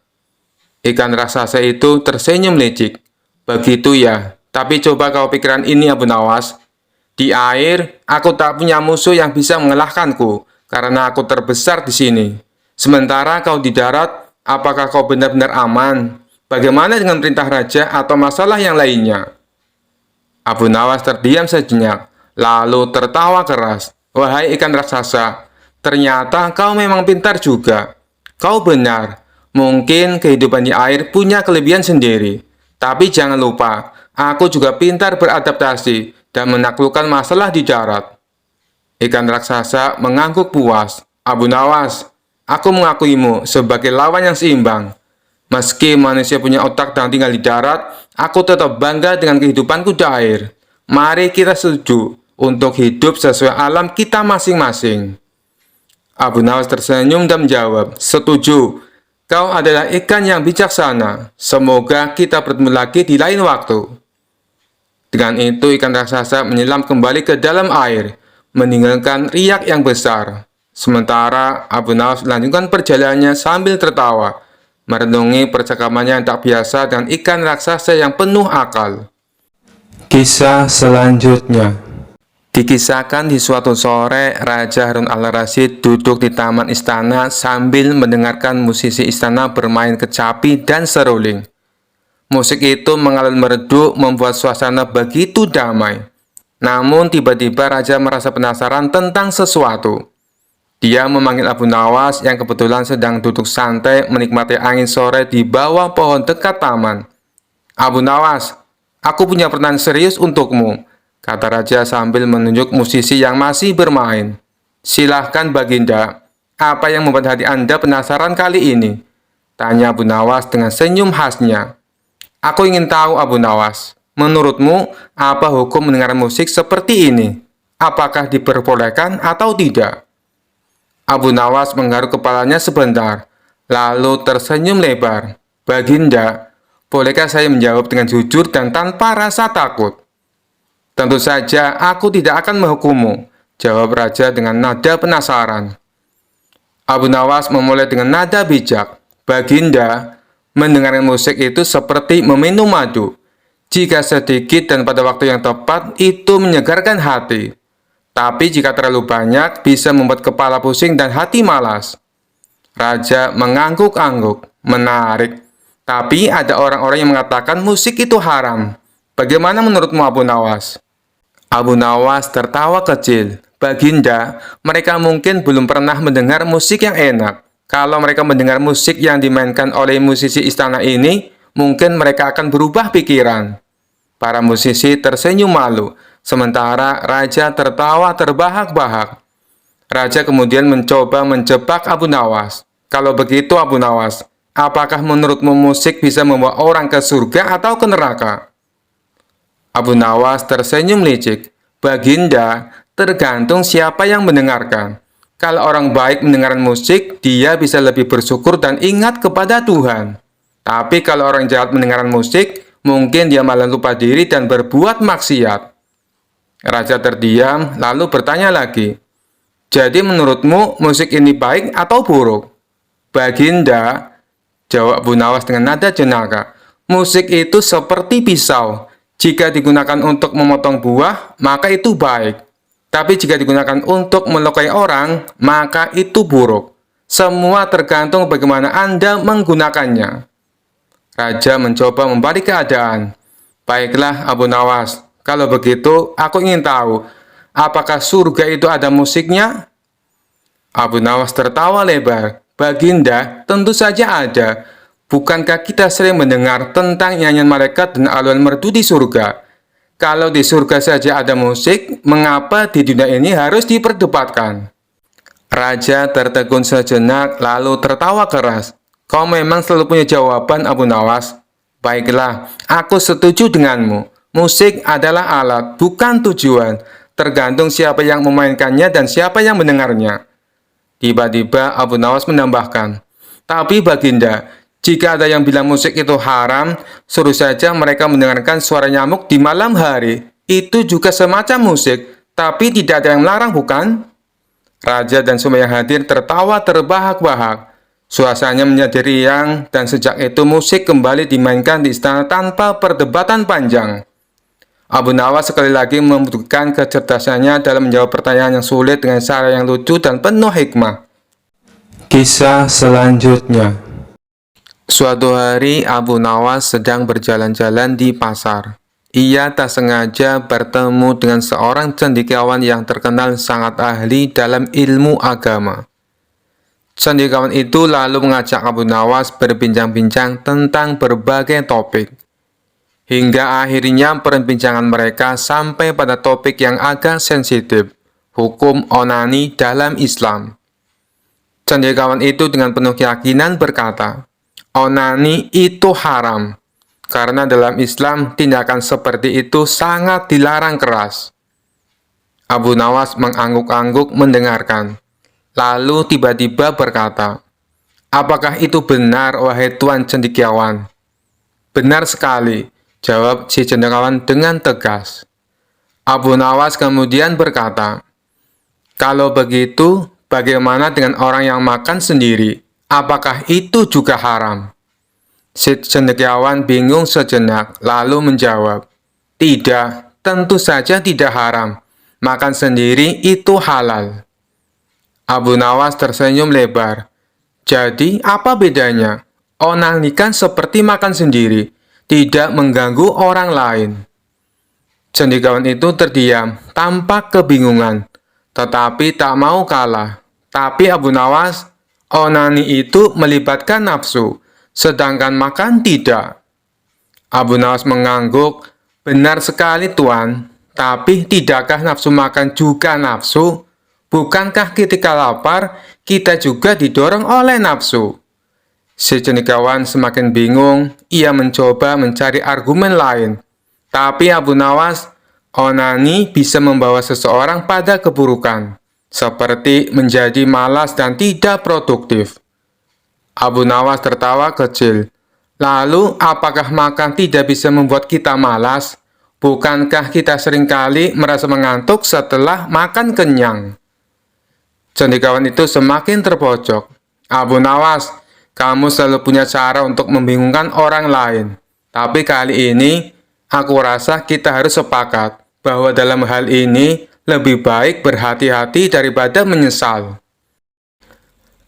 Ikan raksasa itu tersenyum licik. "Begitu ya, tapi coba kau pikiran ini, Abu Nawas. Di air, aku tak punya musuh yang bisa mengalahkanku, karena aku terbesar di sini. Sementara kau di darat, apakah kau benar-benar aman? Bagaimana dengan perintah raja atau masalah yang lainnya?" Abu Nawas terdiam sejenak, lalu tertawa keras. "Wahai ikan raksasa, ternyata kau memang pintar juga. Kau benar, mungkin kehidupan di air punya kelebihan sendiri. Tapi jangan lupa, aku juga pintar beradaptasi dan menaklukkan masalah di darat." Ikan raksasa mengangguk puas. "Abu Nawas, aku mengakuimu sebagai lawan yang seimbang. Meski manusia punya otak dan tinggal di darat, aku tetap bangga dengan kehidupanku di air. Mari kita setuju untuk hidup sesuai alam kita masing-masing." Abu Nawas tersenyum dan menjawab, "Setuju. Kau adalah ikan yang bijaksana. Semoga kita bertemu lagi di lain waktu." Dengan itu, ikan raksasa menyelam kembali ke dalam air, meninggalkan riak yang besar. Sementara Abu Nawas melanjutkan perjalanannya sambil tertawa, merenungi percakapannya yang tak biasa dengan ikan raksasa yang penuh akal. Kisah selanjutnya. Dikisahkan di suatu sore, Raja Harun al-Rasyid duduk di taman istana sambil mendengarkan musisi istana bermain kecapi dan seruling. Musik itu mengalun merdu membuat suasana begitu damai. Namun tiba-tiba Raja merasa penasaran tentang sesuatu. Dia memanggil Abu Nawas yang kebetulan sedang duduk santai menikmati angin sore di bawah pohon dekat taman. "Abu Nawas, aku punya pertanyaan serius untukmu," kata Raja sambil menunjuk musisi yang masih bermain. "Silahkan Baginda, apa yang membuat hati Anda penasaran kali ini?" tanya Abu Nawas dengan senyum khasnya. "Aku ingin tahu Abu Nawas, menurutmu apa hukum mendengar musik seperti ini? Apakah diperbolehkan atau tidak?" Abu Nawas menggaruk kepalanya sebentar, lalu tersenyum lebar. "Baginda, bolehkah saya menjawab dengan jujur dan tanpa rasa takut?" "Tentu saja, aku tidak akan menghukummu," jawab Raja dengan nada penasaran. Abu Nawas memulai dengan nada bijak. "Baginda, mendengarkan musik itu seperti meminum madu. Jika sedikit dan pada waktu yang tepat, itu menyegarkan hati. Tapi jika terlalu banyak, bisa membuat kepala pusing dan hati malas." Raja mengangguk-angguk. "Menarik. Tapi ada orang-orang yang mengatakan musik itu haram. Bagaimana menurutmu, Abu Nawas?" Abu Nawas tertawa kecil. "Baginda, mereka mungkin belum pernah mendengar musik yang enak. Kalau mereka mendengar musik yang dimainkan oleh musisi istana ini, mungkin mereka akan berubah pikiran." Para musisi tersenyum malu, sementara Raja tertawa terbahak-bahak. Raja kemudian mencoba menjebak Abu Nawas. "Kalau begitu Abu Nawas, apakah menurutmu musik bisa membawa orang ke surga atau ke neraka?" Abu Nawas tersenyum licik. "Baginda, tergantung siapa yang mendengarkan. Kalau orang baik mendengarkan musik, dia bisa lebih bersyukur dan ingat kepada Tuhan. Tapi kalau orang jahat mendengarkan musik, mungkin dia malah lupa diri dan berbuat maksiat." Raja terdiam, lalu bertanya lagi. "Jadi menurutmu musik ini baik atau buruk?" "Baginda," jawab Abu Nawas dengan nada jenaka, "musik itu seperti pisau. Jika digunakan untuk memotong buah, maka itu baik. Tapi jika digunakan untuk melukai orang, maka itu buruk. Semua tergantung bagaimana Anda menggunakannya." Raja mencoba membalik keadaan. "Baiklah Abu Nawas, kalau begitu aku ingin tahu, apakah surga itu ada musiknya?" Abu Nawas tertawa lebar. "Baginda, tentu saja ada. Bukankah kita sering mendengar tentang nyanyian malaikat dan aluan merdu di surga? Kalau di surga saja ada musik, mengapa di dunia ini harus diperdebatkan?" Raja tertegun sejenak lalu tertawa keras. "Kau memang selalu punya jawaban, Abu Nawas. Baiklah, aku setuju denganmu. Musik adalah alat, bukan tujuan. Tergantung siapa yang memainkannya dan siapa yang mendengarnya." Tiba-tiba Abu Nawas menambahkan, "Tapi Baginda, jika ada yang bilang musik itu haram, suruh saja mereka mendengarkan suara nyamuk di malam hari. Itu juga semacam musik, tapi tidak ada yang melarang, bukan?" Raja dan semua yang hadir tertawa terbahak-bahak. Suasananya menjadi riang, dan sejak itu musik kembali dimainkan di istana tanpa perdebatan panjang. Abu Nawas sekali lagi membuktikan kecerdasannya dalam menjawab pertanyaan yang sulit dengan cara yang lucu dan penuh hikmah. Kisah selanjutnya. Suatu hari, Abu Nawas sedang berjalan-jalan di pasar. Ia tak sengaja bertemu dengan seorang cendekiawan yang terkenal sangat ahli dalam ilmu agama. Cendekiawan itu lalu mengajak Abu Nawas berbincang-bincang tentang berbagai topik. Hingga akhirnya perbincangan mereka sampai pada topik yang agak sensitif, hukum onani dalam Islam. Cendekiawan itu dengan penuh keyakinan berkata, "Onani itu haram, karena dalam Islam tindakan seperti itu sangat dilarang keras." Abu Nawas mengangguk-angguk mendengarkan, lalu tiba-tiba berkata, "Apakah itu benar, wahai Tuan cendekiawan?" "Benar sekali," jawab si cendekiawan dengan tegas. Abu Nawas kemudian berkata, "Kalau begitu, bagaimana dengan orang yang makan sendiri? Apakah itu juga haram?" Si cendekiawan bingung sejenak, lalu menjawab, "Tidak, tentu saja tidak haram. makan sendiri itu halal. Abu Nawas tersenyum lebar. Jadi, apa bedanya? Onani kan seperti makan sendiri, tidak mengganggu orang lain. Cendekiawan itu terdiam, tampak kebingungan, tetapi tak mau kalah. Tapi Abu Nawas, onani itu melibatkan nafsu, sedangkan makan tidak. Abu Nawas mengangguk, benar sekali Tuan, tapi tidakkah nafsu makan juga nafsu? Bukankah ketika lapar, kita juga didorong oleh nafsu? Si cendekiawan semakin bingung, ia mencoba mencari argumen lain. Tapi Abu Nawas, onani bisa membawa seseorang pada keburukan, seperti menjadi malas dan tidak produktif. Abu Nawas tertawa kecil. Lalu, apakah makan tidak bisa membuat kita malas? Bukankah kita seringkali merasa mengantuk setelah makan kenyang? Cendekiawan itu semakin terpojok. Abu Nawas, kamu selalu punya cara untuk membingungkan orang lain. Tapi kali ini, aku rasa kita harus sepakat bahwa dalam hal ini lebih baik berhati-hati daripada menyesal.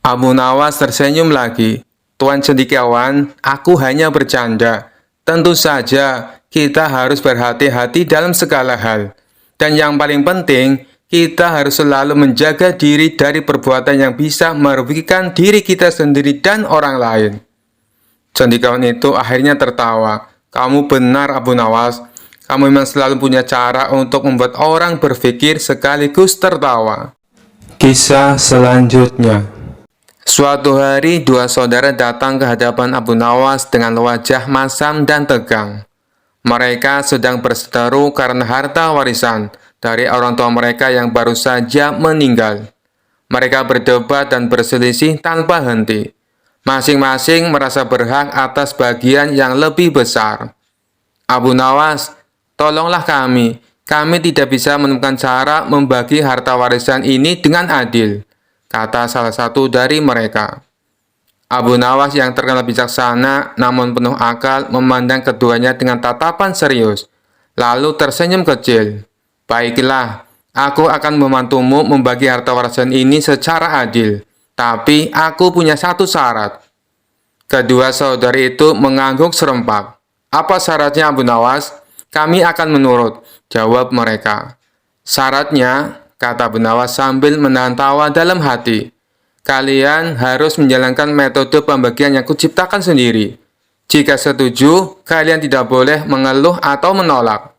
Abu Nawas tersenyum lagi. Tuan cendekiawan, aku hanya bercanda. Tentu saja, kita harus berhati-hati dalam segala hal. Dan yang paling penting, kita harus selalu menjaga diri dari perbuatan yang bisa merugikan diri kita sendiri dan orang lain. Cendekiawan itu akhirnya tertawa. Kamu benar Abu Nawas. Kamu memang selalu punya cara untuk membuat orang berpikir sekaligus tertawa. Kisah selanjutnya. Suatu hari, dua saudara datang ke hadapan Abu Nawas dengan wajah masam dan tegang. Mereka sedang berseteru karena harta warisan dari orang tua mereka yang baru saja meninggal. Mereka berdebat dan berselisih tanpa henti. Masing-masing merasa berhak atas bagian yang lebih besar. Abu Nawas, tolonglah kami. Kami tidak bisa menemukan cara membagi harta warisan ini dengan adil, kata salah satu dari mereka. Abu Nawas yang terkenal bijaksana namun penuh akal memandang keduanya dengan tatapan serius, lalu tersenyum kecil. Baiklah, aku akan membantumu membagi harta warisan ini secara adil, tapi aku punya satu syarat. Kedua saudari itu mengangguk serempak. Apa syaratnya Abu Nawas? Kami akan menurut, jawab mereka. Syaratnya, kata Abu Nawas sambil menahan tawa dalam hati. Kalian harus menjalankan metode pembagian yang kuciptakan sendiri. Jika setuju, kalian tidak boleh mengeluh atau menolak.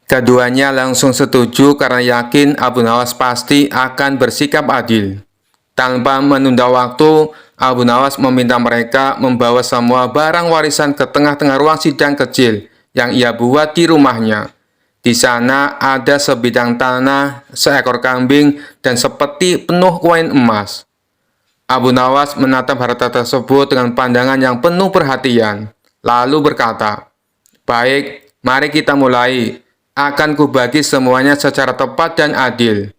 Keduanya langsung setuju karena yakin Abu Nawas pasti akan bersikap adil. Tanpa menunda waktu, Abu Nawas meminta mereka membawa semua barang warisan ke tengah-tengah ruang sidang kecil yang ia buat di rumahnya. Di sana ada sebidang tanah, seekor kambing, dan sepeti penuh koin emas. Abu Nawas menatap harta tersebut dengan pandangan yang penuh perhatian, lalu berkata, "Baik, mari kita mulai. Akan kubagi semuanya secara tepat dan adil."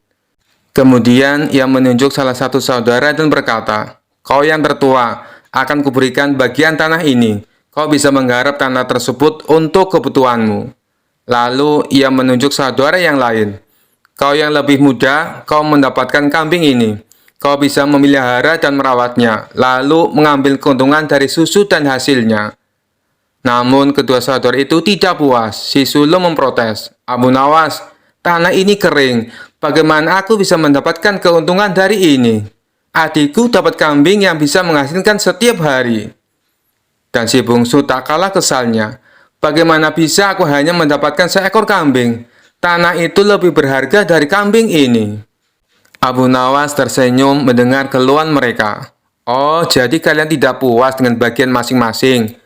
Kemudian ia menunjuk salah satu saudara dan berkata, "Kau yang tertua, akan kuberikan bagian tanah ini. Kau bisa menggarap tanah tersebut untuk kebutuhanmu." Lalu ia menunjuk saudara yang lain, "Kau yang lebih muda, kau mendapatkan kambing ini. Kau bisa memelihara dan merawatnya, lalu mengambil keuntungan dari susu dan hasilnya." Namun kedua saudara itu tidak puas. Si sulung memprotes, "Abu Nawas, tanah ini kering. Bagaimana aku bisa mendapatkan keuntungan dari ini? Adikku dapat kambing yang bisa menghasilkan setiap hari." Dan si bungsu tak kalah kesalnya, "Bagaimana bisa aku hanya mendapatkan seekor kambing? Tanah itu lebih berharga dari kambing ini." Abu Nawas tersenyum mendengar keluhan mereka. "Oh, jadi kalian tidak puas dengan bagian masing-masing?"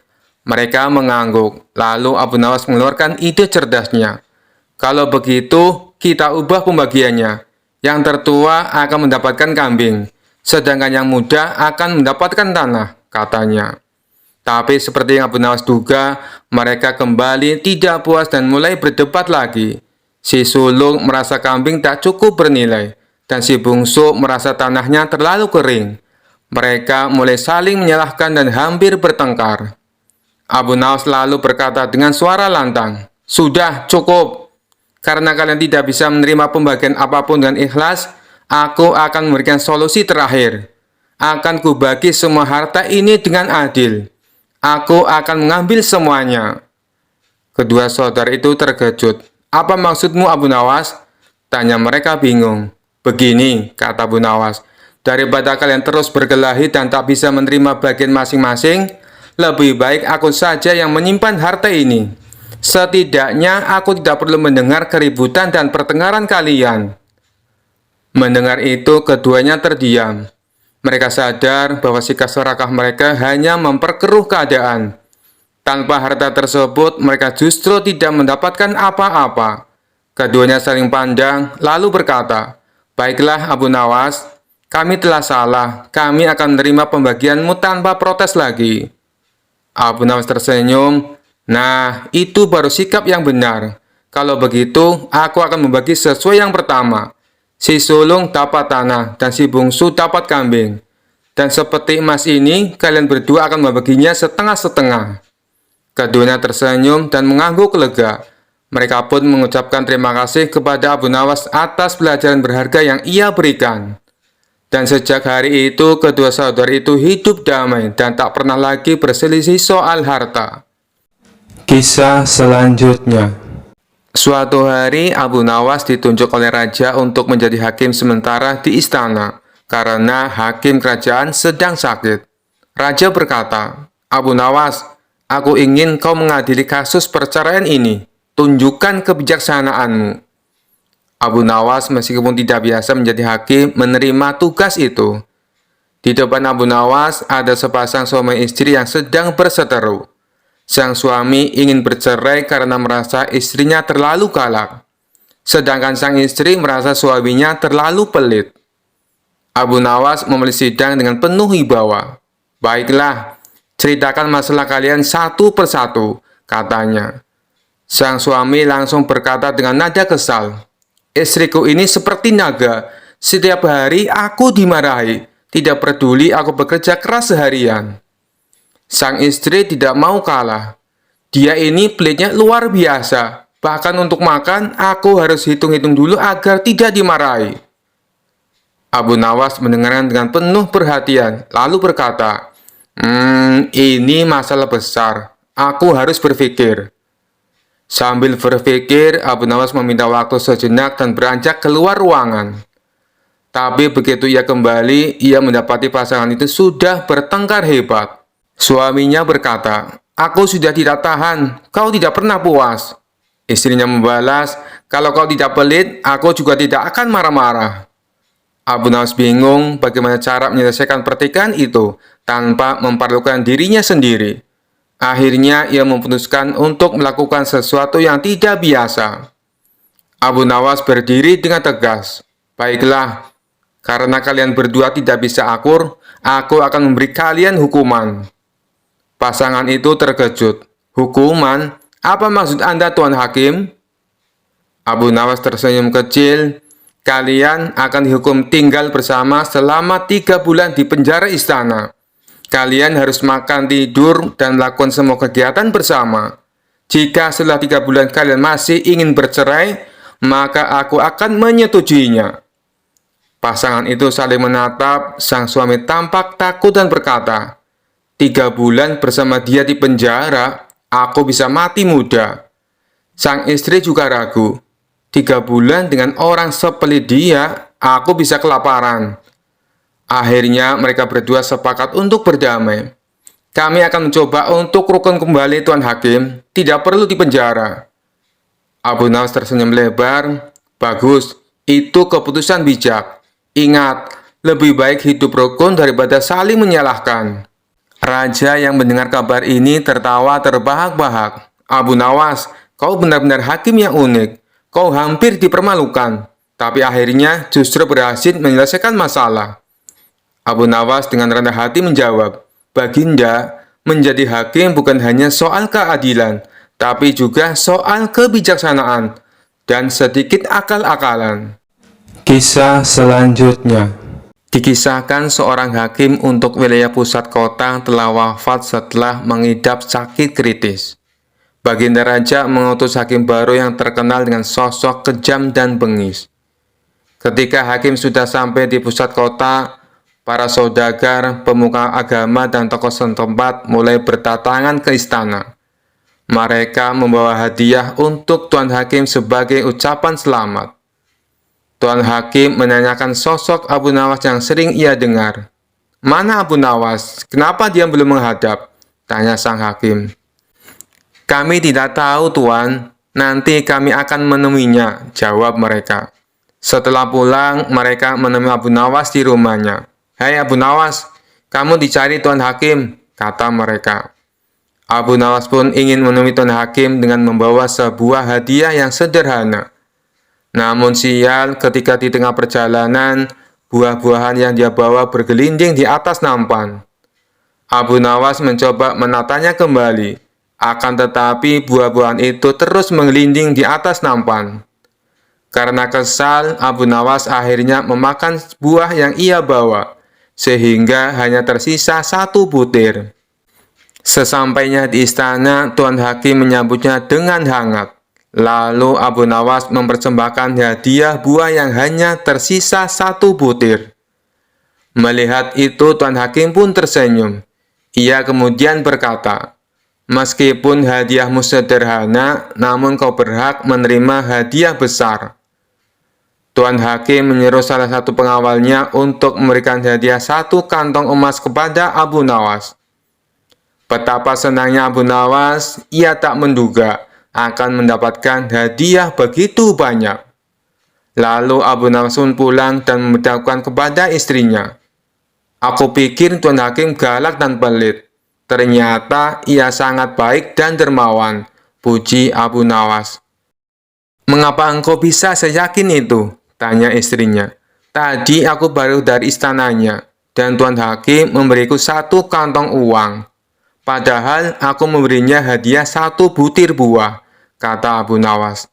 Mereka mengangguk. Lalu Abu Nawas mengeluarkan ide cerdasnya. "Kalau begitu, kita ubah pembagiannya. Yang tertua akan mendapatkan kambing, sedangkan yang muda akan mendapatkan tanah," katanya. Tapi seperti yang Abu Nawas duga, mereka kembali tidak puas dan mulai berdebat lagi. Si sulung merasa kambing tak cukup bernilai, dan si bungsu merasa tanahnya terlalu kering. Mereka mulai saling menyalahkan dan hampir bertengkar. Abu Nawas lalu berkata dengan suara lantang, "Sudah, cukup. Karena kalian tidak bisa menerima pembagian apapun dengan ikhlas, aku akan memberikan solusi terakhir. Akan kubagi semua harta ini dengan adil. Aku akan mengambil semuanya. Kedua saudara itu terkejut. Apa maksudmu, Abu Nawas? Tanya mereka bingung. Begini, kata Abu Nawas. Daripada kalian terus berkelahi dan tak bisa menerima bagian masing-masing, lebih baik aku saja yang menyimpan harta ini. Setidaknya aku tidak perlu mendengar keributan dan pertengkaran kalian. Mendengar itu, keduanya terdiam. Mereka sadar bahwa sikap serakah mereka hanya memperkeruh keadaan. Tanpa harta tersebut, mereka justru tidak mendapatkan apa-apa. Keduanya saling pandang, lalu berkata, "Baiklah Abu Nawas, kami telah salah. Kami akan menerima pembagianmu tanpa protes lagi." Abu Nawas tersenyum. Nah, itu baru sikap yang benar. Kalau begitu, aku akan membagi sesuai yang pertama. Si sulung dapat tanah, dan si bungsu dapat kambing. Dan seperti emas ini, kalian berdua akan membaginya setengah-setengah. Keduanya tersenyum dan mengangguk lega. Mereka pun mengucapkan terima kasih kepada Abu Nawas atas pelajaran berharga yang ia berikan. Dan sejak hari itu, kedua saudara itu hidup damai dan tak pernah lagi berselisih soal harta. Kisah selanjutnya. Suatu hari, Abu Nawas ditunjuk oleh raja untuk menjadi hakim sementara di istana, karena hakim kerajaan sedang sakit. Raja berkata, "Abu Nawas, aku ingin kau mengadili kasus perceraian ini. Tunjukkan kebijaksanaanmu." Abu Nawas meskipun tidak biasa menjadi hakim menerima tugas itu. Di depan Abu Nawas ada sepasang suami istri yang sedang berseteru. Sang suami ingin bercerai karena merasa istrinya terlalu galak. Sedangkan sang istri merasa suaminya terlalu pelit. Abu Nawas memulai sidang dengan penuh wibawa. "Baiklah, ceritakan masalah kalian satu persatu," katanya. Sang suami langsung berkata dengan nada kesal, "Istriku ini seperti naga. Setiap hari aku dimarahi. Tidak peduli aku bekerja keras seharian." Sang istri tidak mau kalah. "Dia ini pelitnya luar biasa. Bahkan untuk makan, aku harus hitung-hitung dulu agar tidak dimarahi." Abu Nawas mendengarkan dengan penuh perhatian, lalu berkata, Ini masalah besar. Aku harus berpikir." Sambil berpikir, Abu Nawas meminta waktu sejenak dan beranjak keluar ruangan. Tapi begitu ia kembali, ia mendapati pasangan itu sudah bertengkar hebat. Suaminya berkata, "Aku sudah tidak tahan, kau tidak pernah puas." Istrinya membalas, "Kalau kau tidak pelit, aku juga tidak akan marah-marah." Abu Nawas bingung bagaimana cara menyelesaikan pertikaian itu tanpa memperlukan dirinya sendiri. Akhirnya ia memutuskan untuk melakukan sesuatu yang tidak biasa. Abu Nawas berdiri dengan tegas. "Baiklah, karena kalian berdua tidak bisa akur, aku akan memberi kalian hukuman." Pasangan itu terkejut. "Hukuman? Apa maksud Anda, Tuan Hakim?" Abu Nawas tersenyum kecil. "Kalian akan dihukum tinggal bersama selama 3 bulan di penjara istana. Kalian harus makan, tidur, dan melakukan semua kegiatan bersama. Jika setelah 3 bulan kalian masih ingin bercerai, maka aku akan menyetujuinya." Pasangan itu saling menatap. Sang suami tampak takut dan berkata, "3 bulan bersama dia di penjara, aku bisa mati muda." Sang istri juga ragu. 3 bulan dengan orang sepelit dia, aku bisa kelaparan. Akhirnya mereka berdua sepakat untuk berdamai. "Kami akan mencoba untuk rukun kembali, Tuan Hakim. Tidak perlu di penjara." Abu Nawas tersenyum lebar. "Bagus, itu keputusan bijak. Ingat, lebih baik hidup rukun daripada saling menyalahkan." Raja yang mendengar kabar ini tertawa terbahak-bahak. "Abu Nawas, kau benar-benar hakim yang unik. Kau hampir dipermalukan, tapi akhirnya justru berhasil menyelesaikan masalah." Abu Nawas dengan rendah hati menjawab, "Baginda, menjadi hakim bukan hanya soal keadilan, tapi juga soal kebijaksanaan dan sedikit akal-akalan." Kisah selanjutnya. Dikisahkan seorang hakim untuk wilayah pusat kota telah wafat setelah mengidap sakit kritis. Baginda Raja mengutus hakim baru yang terkenal dengan sosok kejam dan bengis. Ketika hakim sudah sampai di pusat kota, para saudagar, pemuka agama, dan tokoh setempat mulai berdatangan ke istana. Mereka membawa hadiah untuk Tuan Hakim sebagai ucapan selamat. Tuan Hakim menanyakan sosok Abu Nawas yang sering ia dengar. "Mana Abu Nawas? Kenapa dia belum menghadap?" tanya sang hakim. "Kami tidak tahu, Tuan. Nanti kami akan menemuinya," jawab mereka. Setelah pulang, mereka menemui Abu Nawas di rumahnya. "Hai Abu Nawas, kamu dicari Tuan Hakim," kata mereka. Abu Nawas pun ingin menemui Tuan Hakim dengan membawa sebuah hadiah yang sederhana. Namun sial, ketika di tengah perjalanan, buah-buahan yang dia bawa bergelinding di atas nampan. Abu Nawas mencoba menatanya kembali, akan tetapi buah-buahan itu terus menggelinding di atas nampan. Karena kesal, Abu Nawas akhirnya memakan buah yang ia bawa, sehingga hanya tersisa 1 butir. Sesampainya di istana, Tuan Hakim menyambutnya dengan hangat. Lalu Abu Nawas mempersembahkan hadiah buah yang hanya tersisa 1 butir. Melihat itu, Tuan Hakim pun tersenyum. Ia kemudian berkata, "Meskipun hadiahmu sederhana, namun kau berhak menerima hadiah besar." Tuan Hakim menyuruh salah satu pengawalnya untuk memberikan hadiah 1 kantong emas kepada Abu Nawas. Betapa senangnya Abu Nawas, ia tak menduga akan mendapatkan hadiah begitu banyak. Lalu Abu Nawas pun pulang dan memberitahukan kepada istrinya, "Aku pikir Tuan Hakim galak dan pelit. Ternyata ia sangat baik dan dermawan," puji Abu Nawas. "Mengapa engkau bisa seyakin itu?" tanya istrinya. "Tadi aku baru dari istananya, dan Tuan Hakim memberiku 1 kantong uang. Padahal aku memberinya hadiah 1 butir buah," kata Abu Nawas.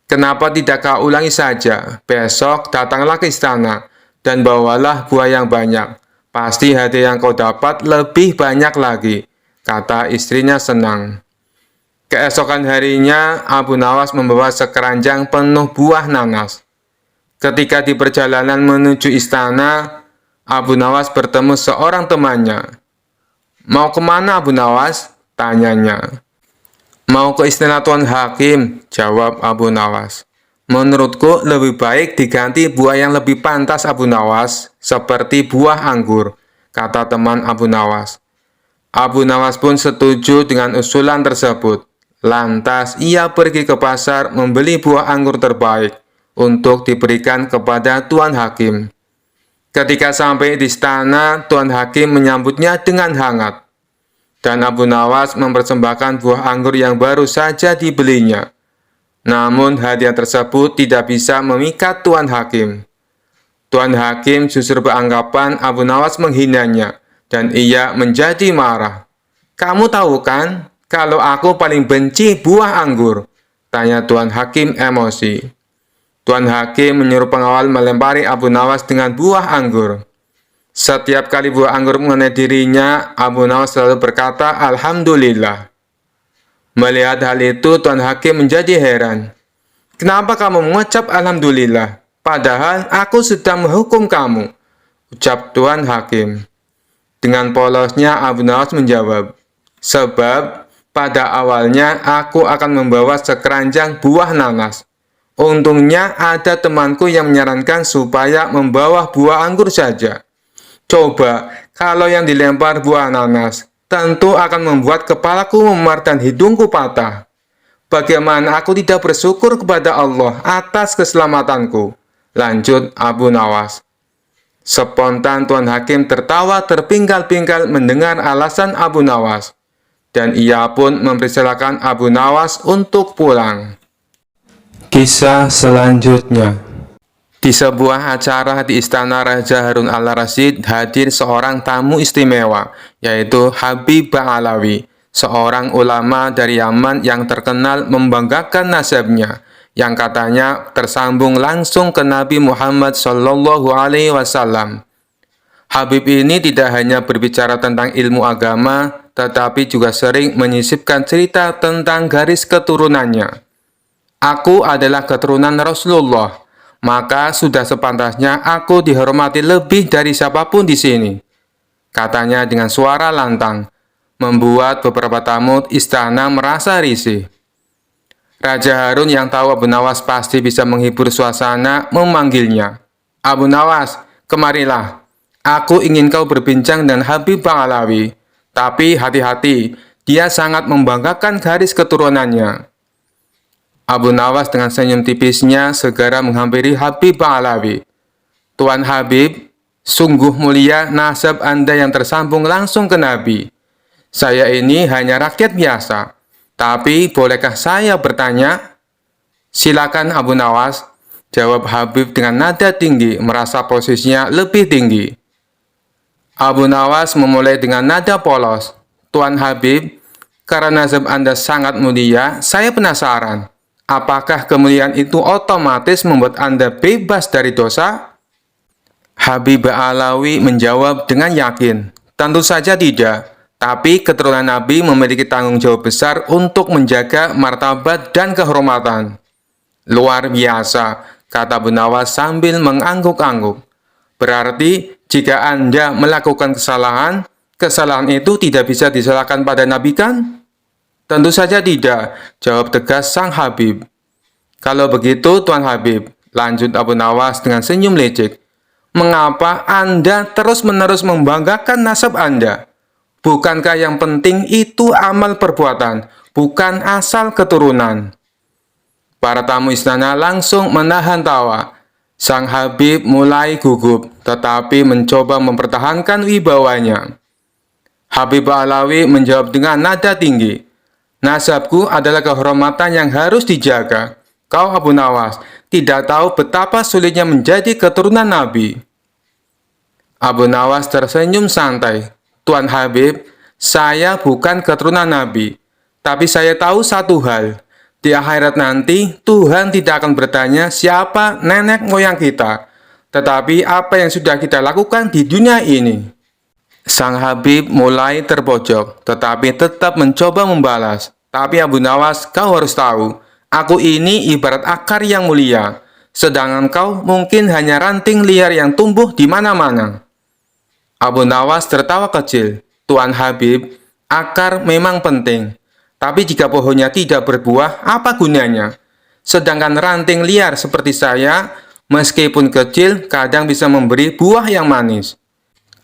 "Kenapa tidak kau ulangi saja? Besok datanglah ke istana, dan bawalah buah yang banyak. Pasti hadiah yang kau dapat lebih banyak lagi," kata istrinya senang. Keesokan harinya, Abu Nawas membawa sekeranjang penuh buah nanas. Ketika di perjalanan menuju istana, Abu Nawas bertemu seorang temannya. "Mau kemana Abu Nawas?" tanyanya. "Mau ke istana Tuan Hakim," jawab Abu Nawas. "Menurutku lebih baik diganti buah yang lebih pantas Abu Nawas, seperti buah anggur," kata teman Abu Nawas. Abu Nawas pun setuju dengan usulan tersebut. Lantas ia pergi ke pasar membeli buah anggur terbaik untuk diberikan kepada Tuan Hakim. Ketika sampai di istana, Tuan Hakim menyambutnya dengan hangat. Dan Abu Nawas mempersembahkan buah anggur yang baru saja dibelinya. Namun hadiah tersebut tidak bisa memikat Tuan Hakim. Tuan Hakim justru beranggapan Abu Nawas menghinanya, dan ia menjadi marah. "Kamu tahu kan, kalau aku paling benci buah anggur?" tanya Tuan Hakim emosi. Tuan Hakim menyuruh pengawal melempari Abu Nawas dengan buah anggur. Setiap kali buah anggur mengenai dirinya, Abu Nawas selalu berkata, "Alhamdulillah." Melihat hal itu, Tuan Hakim menjadi heran. "Kenapa kamu mengucap Alhamdulillah? Padahal aku sedang menghukum kamu," ucap Tuan Hakim. Dengan polosnya, Abu Nawas menjawab, "Sebab pada awalnya aku akan membawa sekeranjang buah nanas. Untungnya ada temanku yang menyarankan supaya membawa buah anggur saja. Coba, kalau yang dilempar buah nanas, tentu akan membuat kepalaku memar dan hidungku patah. Bagaimana aku tidak bersyukur kepada Allah atas keselamatanku?" lanjut Abu Nawas. Spontan Tuan Hakim tertawa terpinggal-pinggal mendengar alasan Abu Nawas, dan ia pun mempersilahkan Abu Nawas untuk pulang. Kisah selanjutnya. Di sebuah acara di Istana Raja Harun al-Rasyid hadir seorang tamu istimewa, yaitu Habib Ba'alawi, seorang ulama dari Yaman yang terkenal membanggakan nasabnya, yang katanya tersambung langsung ke Nabi Muhammad SAW. Habib ini tidak hanya berbicara tentang ilmu agama, tetapi juga sering menyisipkan cerita tentang garis keturunannya. Aku adalah keturunan Rasulullah, maka sudah sepantasnya aku dihormati lebih dari siapapun di sini, katanya dengan suara lantang, membuat beberapa tamu istana merasa risih. Raja Harun yang tahu Abu Nawas pasti bisa menghibur suasana memanggilnya. Abu Nawas, kemarilah. Aku ingin kau berbincang dengan Habib Ba'alawi. Tapi hati-hati, dia sangat membanggakan garis keturunannya. Abu Nawas dengan senyum tipisnya segera menghampiri Habib Ba'alawi. Tuan Habib, sungguh mulia nasab Anda yang tersambung langsung ke Nabi. Saya ini hanya rakyat biasa, tapi bolehkah saya bertanya? Silakan Abu Nawas, jawab Habib dengan nada tinggi, merasa posisinya lebih tinggi. Abu Nawas memulai dengan nada polos. Tuan Habib, karena nasab Anda sangat mulia, saya penasaran. Apakah kemuliaan itu otomatis membuat Anda bebas dari dosa? Habib Ba'alawi menjawab dengan yakin, tentu saja tidak. Tapi keturunan Nabi memiliki tanggung jawab besar untuk menjaga martabat dan kehormatan. Luar biasa, kata Abu Nawas sambil mengangguk-angguk. Berarti jika Anda melakukan kesalahan, kesalahan itu tidak bisa disalahkan pada Nabi kan? Tentu saja tidak, jawab tegas sang Habib. Kalau begitu Tuan Habib, lanjut Abu Nawas dengan senyum lecek. Mengapa Anda terus-menerus membanggakan nasab Anda? Bukankah yang penting itu amal perbuatan, bukan asal keturunan? Para tamu istana langsung menahan tawa. Sang Habib mulai gugup, tetapi mencoba mempertahankan wibawanya. Habib Ba'alawi menjawab dengan nada tinggi. Nasabku adalah kehormatan yang harus dijaga. Kau Abu Nawas tidak tahu betapa sulitnya menjadi keturunan Nabi. Abu Nawas tersenyum santai. Tuan Habib, saya bukan keturunan Nabi, tapi saya tahu satu hal. Di akhirat nanti, Tuhan tidak akan bertanya siapa nenek moyang kita, tetapi apa yang sudah kita lakukan di dunia ini. Sang Habib mulai terpojok, tetapi tetap mencoba membalas. Tapi Abu Nawas, kau harus tahu, aku ini ibarat akar yang mulia, sedangkan kau mungkin hanya ranting liar yang tumbuh di mana-mana. Abu Nawas tertawa kecil. Tuan Habib, akar memang penting. Tapi jika pohonnya tidak berbuah, apa gunanya? Sedangkan ranting liar seperti saya, meskipun kecil, kadang bisa memberi buah yang manis.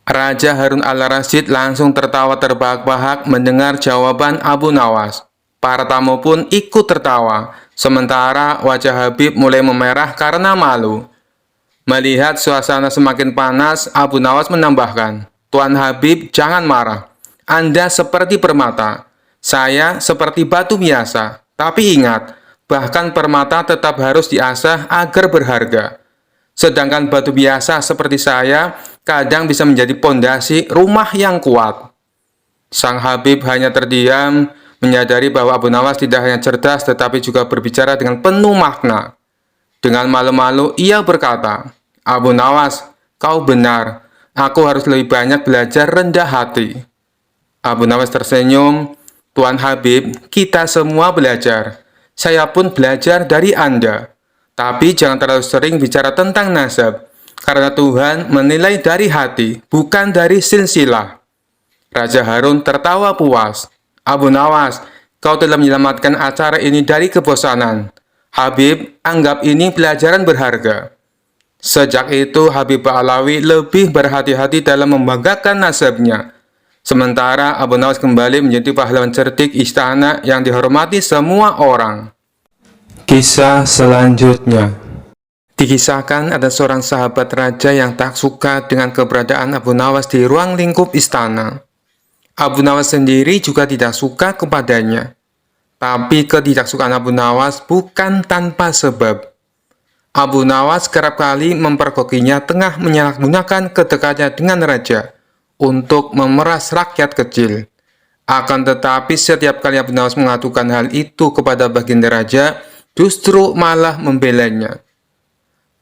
Raja Harun al-Rasyid langsung tertawa terbahak-bahak mendengar jawaban Abu Nawas. Para tamu pun ikut tertawa, sementara wajah Habib mulai memerah karena malu. Melihat suasana semakin panas, Abu Nawas menambahkan, Tuan Habib, jangan marah. Anda seperti permata. Saya seperti batu biasa. Tapi ingat, bahkan permata tetap harus diasah agar berharga. Sedangkan batu biasa seperti saya, kadang bisa menjadi pondasi rumah yang kuat. Sang Habib hanya terdiam, menyadari bahwa Abu Nawas tidak hanya cerdas, tetapi juga berbicara dengan penuh makna. Dengan malu-malu, ia berkata, Abu Nawas, kau benar. Aku harus lebih banyak belajar rendah hati. Abu Nawas tersenyum. Tuan Habib, kita semua belajar. Saya pun belajar dari Anda. Tapi jangan terlalu sering bicara tentang nasab, karena Tuhan menilai dari hati, bukan dari silsilah. Raja Harun tertawa puas. Abu Nawas, kau telah menyelamatkan acara ini dari kebosanan. Habib, anggap ini pelajaran berharga. Sejak itu, Habib Ba'alawi lebih berhati-hati dalam membanggakan nasabnya. Sementara Abu Nawas kembali menjadi pahlawan cerdik istana yang dihormati semua orang. Kisah selanjutnya. Dikisahkan ada seorang sahabat raja yang tak suka dengan keberadaan Abu Nawas di ruang lingkup istana. Abu Nawas sendiri juga tidak suka kepadanya. Tapi ketidaksukaan Abu Nawas bukan tanpa sebab. Abu Nawas kerap kali mempergokinya tengah menyalahgunakan kedekatnya dengan raja untuk memeras rakyat kecil. Akan tetapi setiap kali Abu Nawas mengatakan hal itu kepada baginda raja, justru malah membelanya.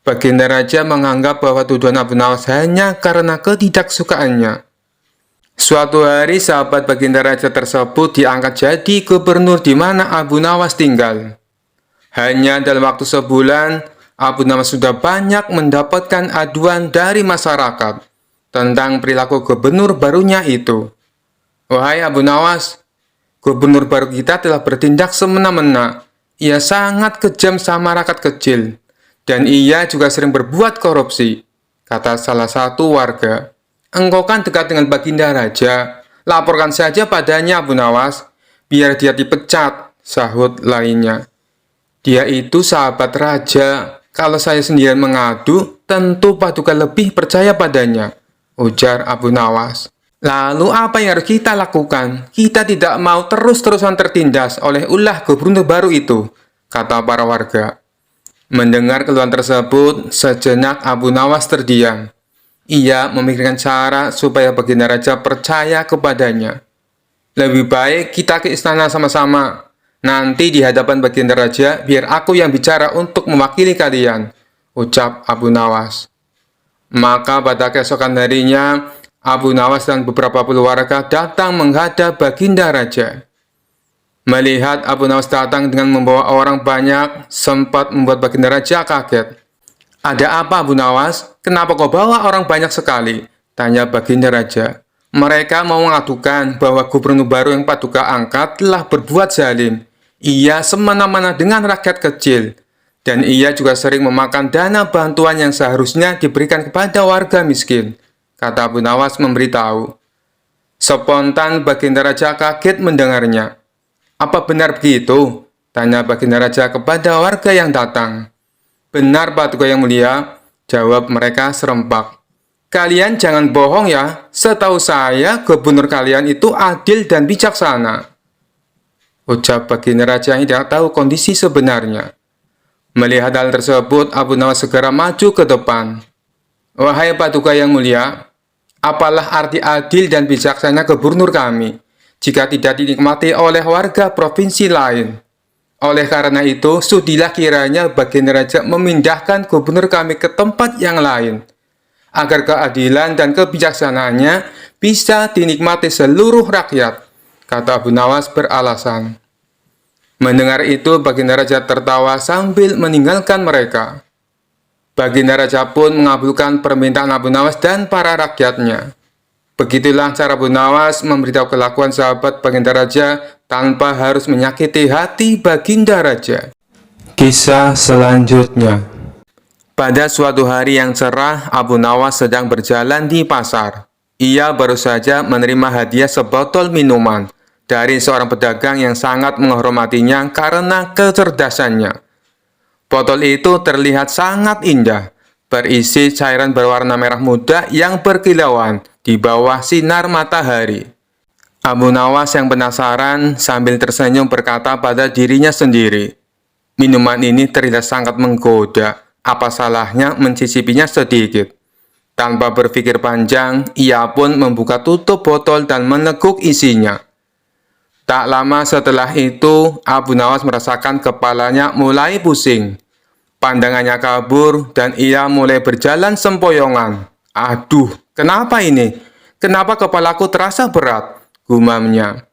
Baginda raja menganggap bahwa tuduhan Abu Nawas hanya karena ketidaksukaannya. Suatu hari sahabat baginda raja tersebut diangkat jadi gubernur di mana Abu Nawas tinggal. Hanya dalam waktu sebulan, Abu Nawas sudah banyak mendapatkan aduan dari masyarakat tentang perilaku gubernur barunya itu. Wahai Abu Nawas, gubernur baru kita telah bertindak semena-mena. Ia sangat kejam sama rakyat kecil, dan ia juga sering berbuat korupsi, kata salah satu warga. Engkau kan dekat dengan baginda raja, laporkan saja padanya Abu Nawas, biar dia dipecat, sahut lainnya. Dia itu sahabat raja, kalau saya sendirian mengadu, tentu Paduka lebih percaya padanya, ujar Abu Nawas. Lalu apa yang harus kita lakukan? Kita tidak mau terus-terusan tertindas oleh ulah gubernur baru itu, kata para warga. Mendengar keluhan tersebut, sejenak Abu Nawas terdiam. Ia memikirkan cara supaya baginda raja percaya kepadanya. Lebih baik kita ke istana sama-sama. Nanti di hadapan baginda raja, biar aku yang bicara untuk mewakili kalian, ucap Abu Nawas. Maka pada keesokan harinya, Abu Nawas dan beberapa puluh warga datang menghadap baginda raja. Melihat Abu Nawas datang dengan membawa orang banyak, sempat membuat baginda raja kaget. Ada apa Abu Nawas? Kenapa kau bawa orang banyak sekali? Tanya baginda raja. Mereka mau mengadukan bahwa gubernur baru yang Paduka angkat telah berbuat zalim. Ia semena-mena dengan rakyat kecil. Dan ia juga sering memakan dana bantuan yang seharusnya diberikan kepada warga miskin, kata Abu Nawas memberitahu. Spontan baginda raja kaget mendengarnya. Apa benar begitu? Tanya baginda raja kepada warga yang datang. Benar Paduka yang mulia, jawab mereka serempak. Kalian jangan bohong ya, setahu saya gubernur kalian itu adil dan bijaksana, ucap baginda raja yang tidak tahu kondisi sebenarnya. Melihat hal tersebut, Abu Nawas segera maju ke depan. Wahai Paduka yang mulia, apalah arti adil dan bijaksana gubernur kami, jika tidak dinikmati oleh warga provinsi lain? Oleh karena itu, sudilah kiranya baginda raja memindahkan gubernur kami ke tempat yang lain, agar keadilan dan kebijaksanaannya bisa dinikmati seluruh rakyat, kata Abu Nawas beralasan. Mendengar itu, baginda raja tertawa sambil meninggalkan mereka. Baginda raja pun mengabulkan permintaan Abu Nawas dan para rakyatnya. Begitulah cara Abu Nawas memberitahu kelakuan sahabat baginda raja tanpa harus menyakiti hati baginda raja. Kisah selanjutnya. Pada suatu hari yang cerah, Abu Nawas sedang berjalan di pasar. Ia baru saja menerima hadiah sebotol minuman dari seorang pedagang yang sangat menghormatinya karena kecerdasannya. Botol itu terlihat sangat indah, berisi cairan berwarna merah muda yang berkilauan di bawah sinar matahari. Abu Nawas yang penasaran sambil tersenyum berkata pada dirinya sendiri, minuman ini terlihat sangat menggoda, apa salahnya mencicipinya sedikit? Tanpa berpikir panjang, ia pun membuka tutup botol dan meneguk isinya. Tak lama setelah itu, Abu Nawas merasakan kepalanya mulai pusing. Pandangannya kabur dan ia mulai berjalan sempoyongan. Aduh, kenapa ini? Kenapa kepalaku terasa berat? Gumamnya.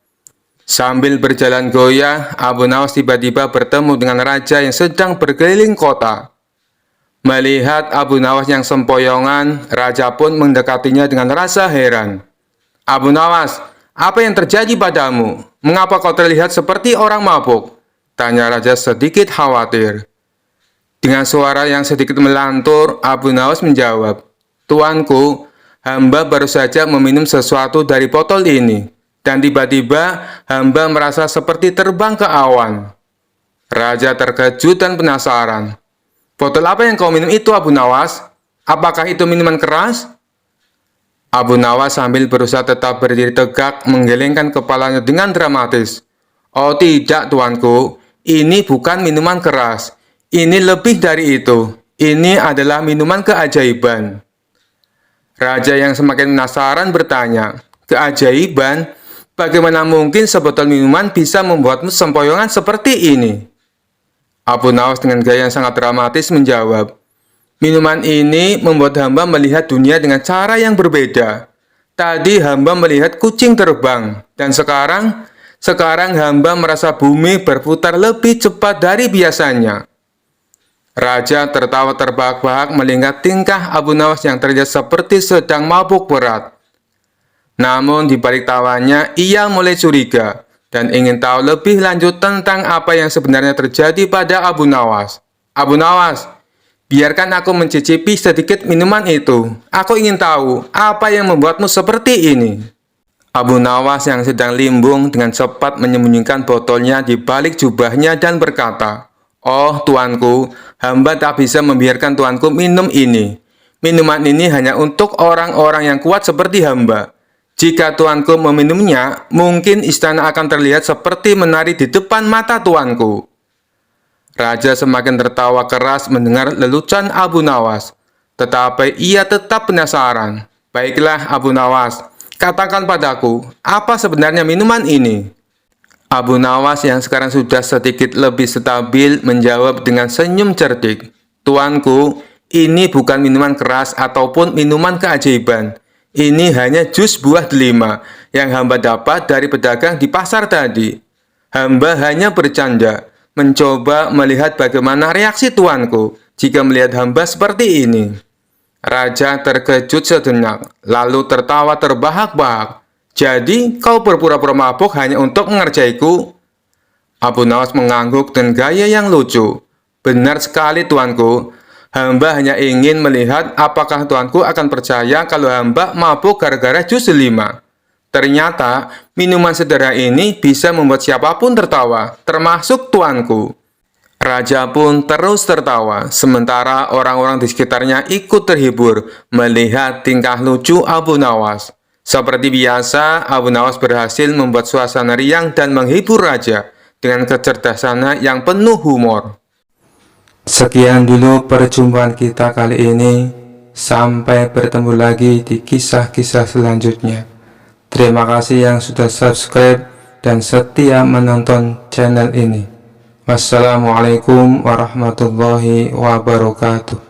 Sambil berjalan goyah, Abu Nawas tiba-tiba bertemu dengan raja yang sedang berkeliling kota. Melihat Abu Nawas yang sempoyongan, raja pun mendekatinya dengan rasa heran. Abu Nawas, apa yang terjadi padamu? Mengapa kau terlihat seperti orang mabuk? Tanya raja sedikit khawatir. Dengan suara yang sedikit melantur, Abu Nawas menjawab, Tuanku, hamba baru saja meminum sesuatu dari botol ini, dan tiba-tiba hamba merasa seperti terbang ke awan. Raja terkejut dan penasaran. Botol apa yang kau minum itu, Abu Nawas? Apakah itu minuman keras? Abu Nawas sambil berusaha tetap berdiri tegak menggelengkan kepalanya dengan dramatis. Oh tidak, tuanku, ini bukan minuman keras. Ini lebih dari itu. Ini adalah minuman keajaiban. Raja yang semakin penasaran bertanya, keajaiban? Bagaimana mungkin sebotol minuman bisa membuatmu sempoyongan seperti ini? Abu Nawas dengan gaya yang sangat dramatis menjawab, minuman ini membuat hamba melihat dunia dengan cara yang berbeda. Tadi hamba melihat kucing terbang, dan sekarang hamba merasa bumi berputar lebih cepat dari biasanya. Raja tertawa terbahak-bahak melihat tingkah Abu Nawas yang terlihat seperti sedang mabuk berat. Namun di balik tawanya, ia mulai curiga dan ingin tahu lebih lanjut tentang apa yang sebenarnya terjadi pada Abu Nawas. Abu Nawas, biarkan aku mencicipi sedikit minuman itu. Aku ingin tahu apa yang membuatmu seperti ini. Abu Nawas yang sedang limbung dengan cepat menyembunyikan botolnya di balik jubahnya dan berkata, "Oh tuanku, hamba tak bisa membiarkan tuanku minum ini. Minuman ini hanya untuk orang-orang yang kuat seperti hamba. Jika tuanku meminumnya, mungkin istana akan terlihat seperti menari di depan mata tuanku." Raja semakin tertawa keras mendengar lelucon Abu Nawas, tetapi ia tetap penasaran. "Baiklah Abu Nawas, katakan padaku, apa sebenarnya minuman ini?" Abu Nawas yang sekarang sudah sedikit lebih stabil menjawab dengan senyum cerdik, "Tuanku, ini bukan minuman keras ataupun minuman keajaiban. Ini hanya jus buah delima yang hamba dapat dari pedagang di pasar tadi. Hamba hanya bercanda, mencoba melihat bagaimana reaksi tuanku jika melihat hamba seperti ini." Raja terkejut sejenak, lalu tertawa terbahak-bahak. "Jadi kau berpura-pura mabuk hanya untuk mengerjaiku?" Abu Nawas mengangguk dengan gaya yang lucu. "Benar sekali tuanku, hamba hanya ingin melihat apakah tuanku akan percaya kalau hamba mabuk gara-gara jus delima. Ternyata, minuman sederhana ini bisa membuat siapapun tertawa, termasuk tuanku." Raja pun terus tertawa, sementara orang-orang di sekitarnya ikut terhibur melihat tingkah lucu Abu Nawas. Seperti biasa, Abu Nawas berhasil membuat suasana riang dan menghibur Raja dengan kecerdasannya yang penuh humor. Sekian dulu perjumpaan kita kali ini. Sampai bertemu lagi di kisah-kisah selanjutnya. Terima kasih yang sudah subscribe dan setia menonton channel ini. Wassalamualaikum warahmatullahi wabarakatuh.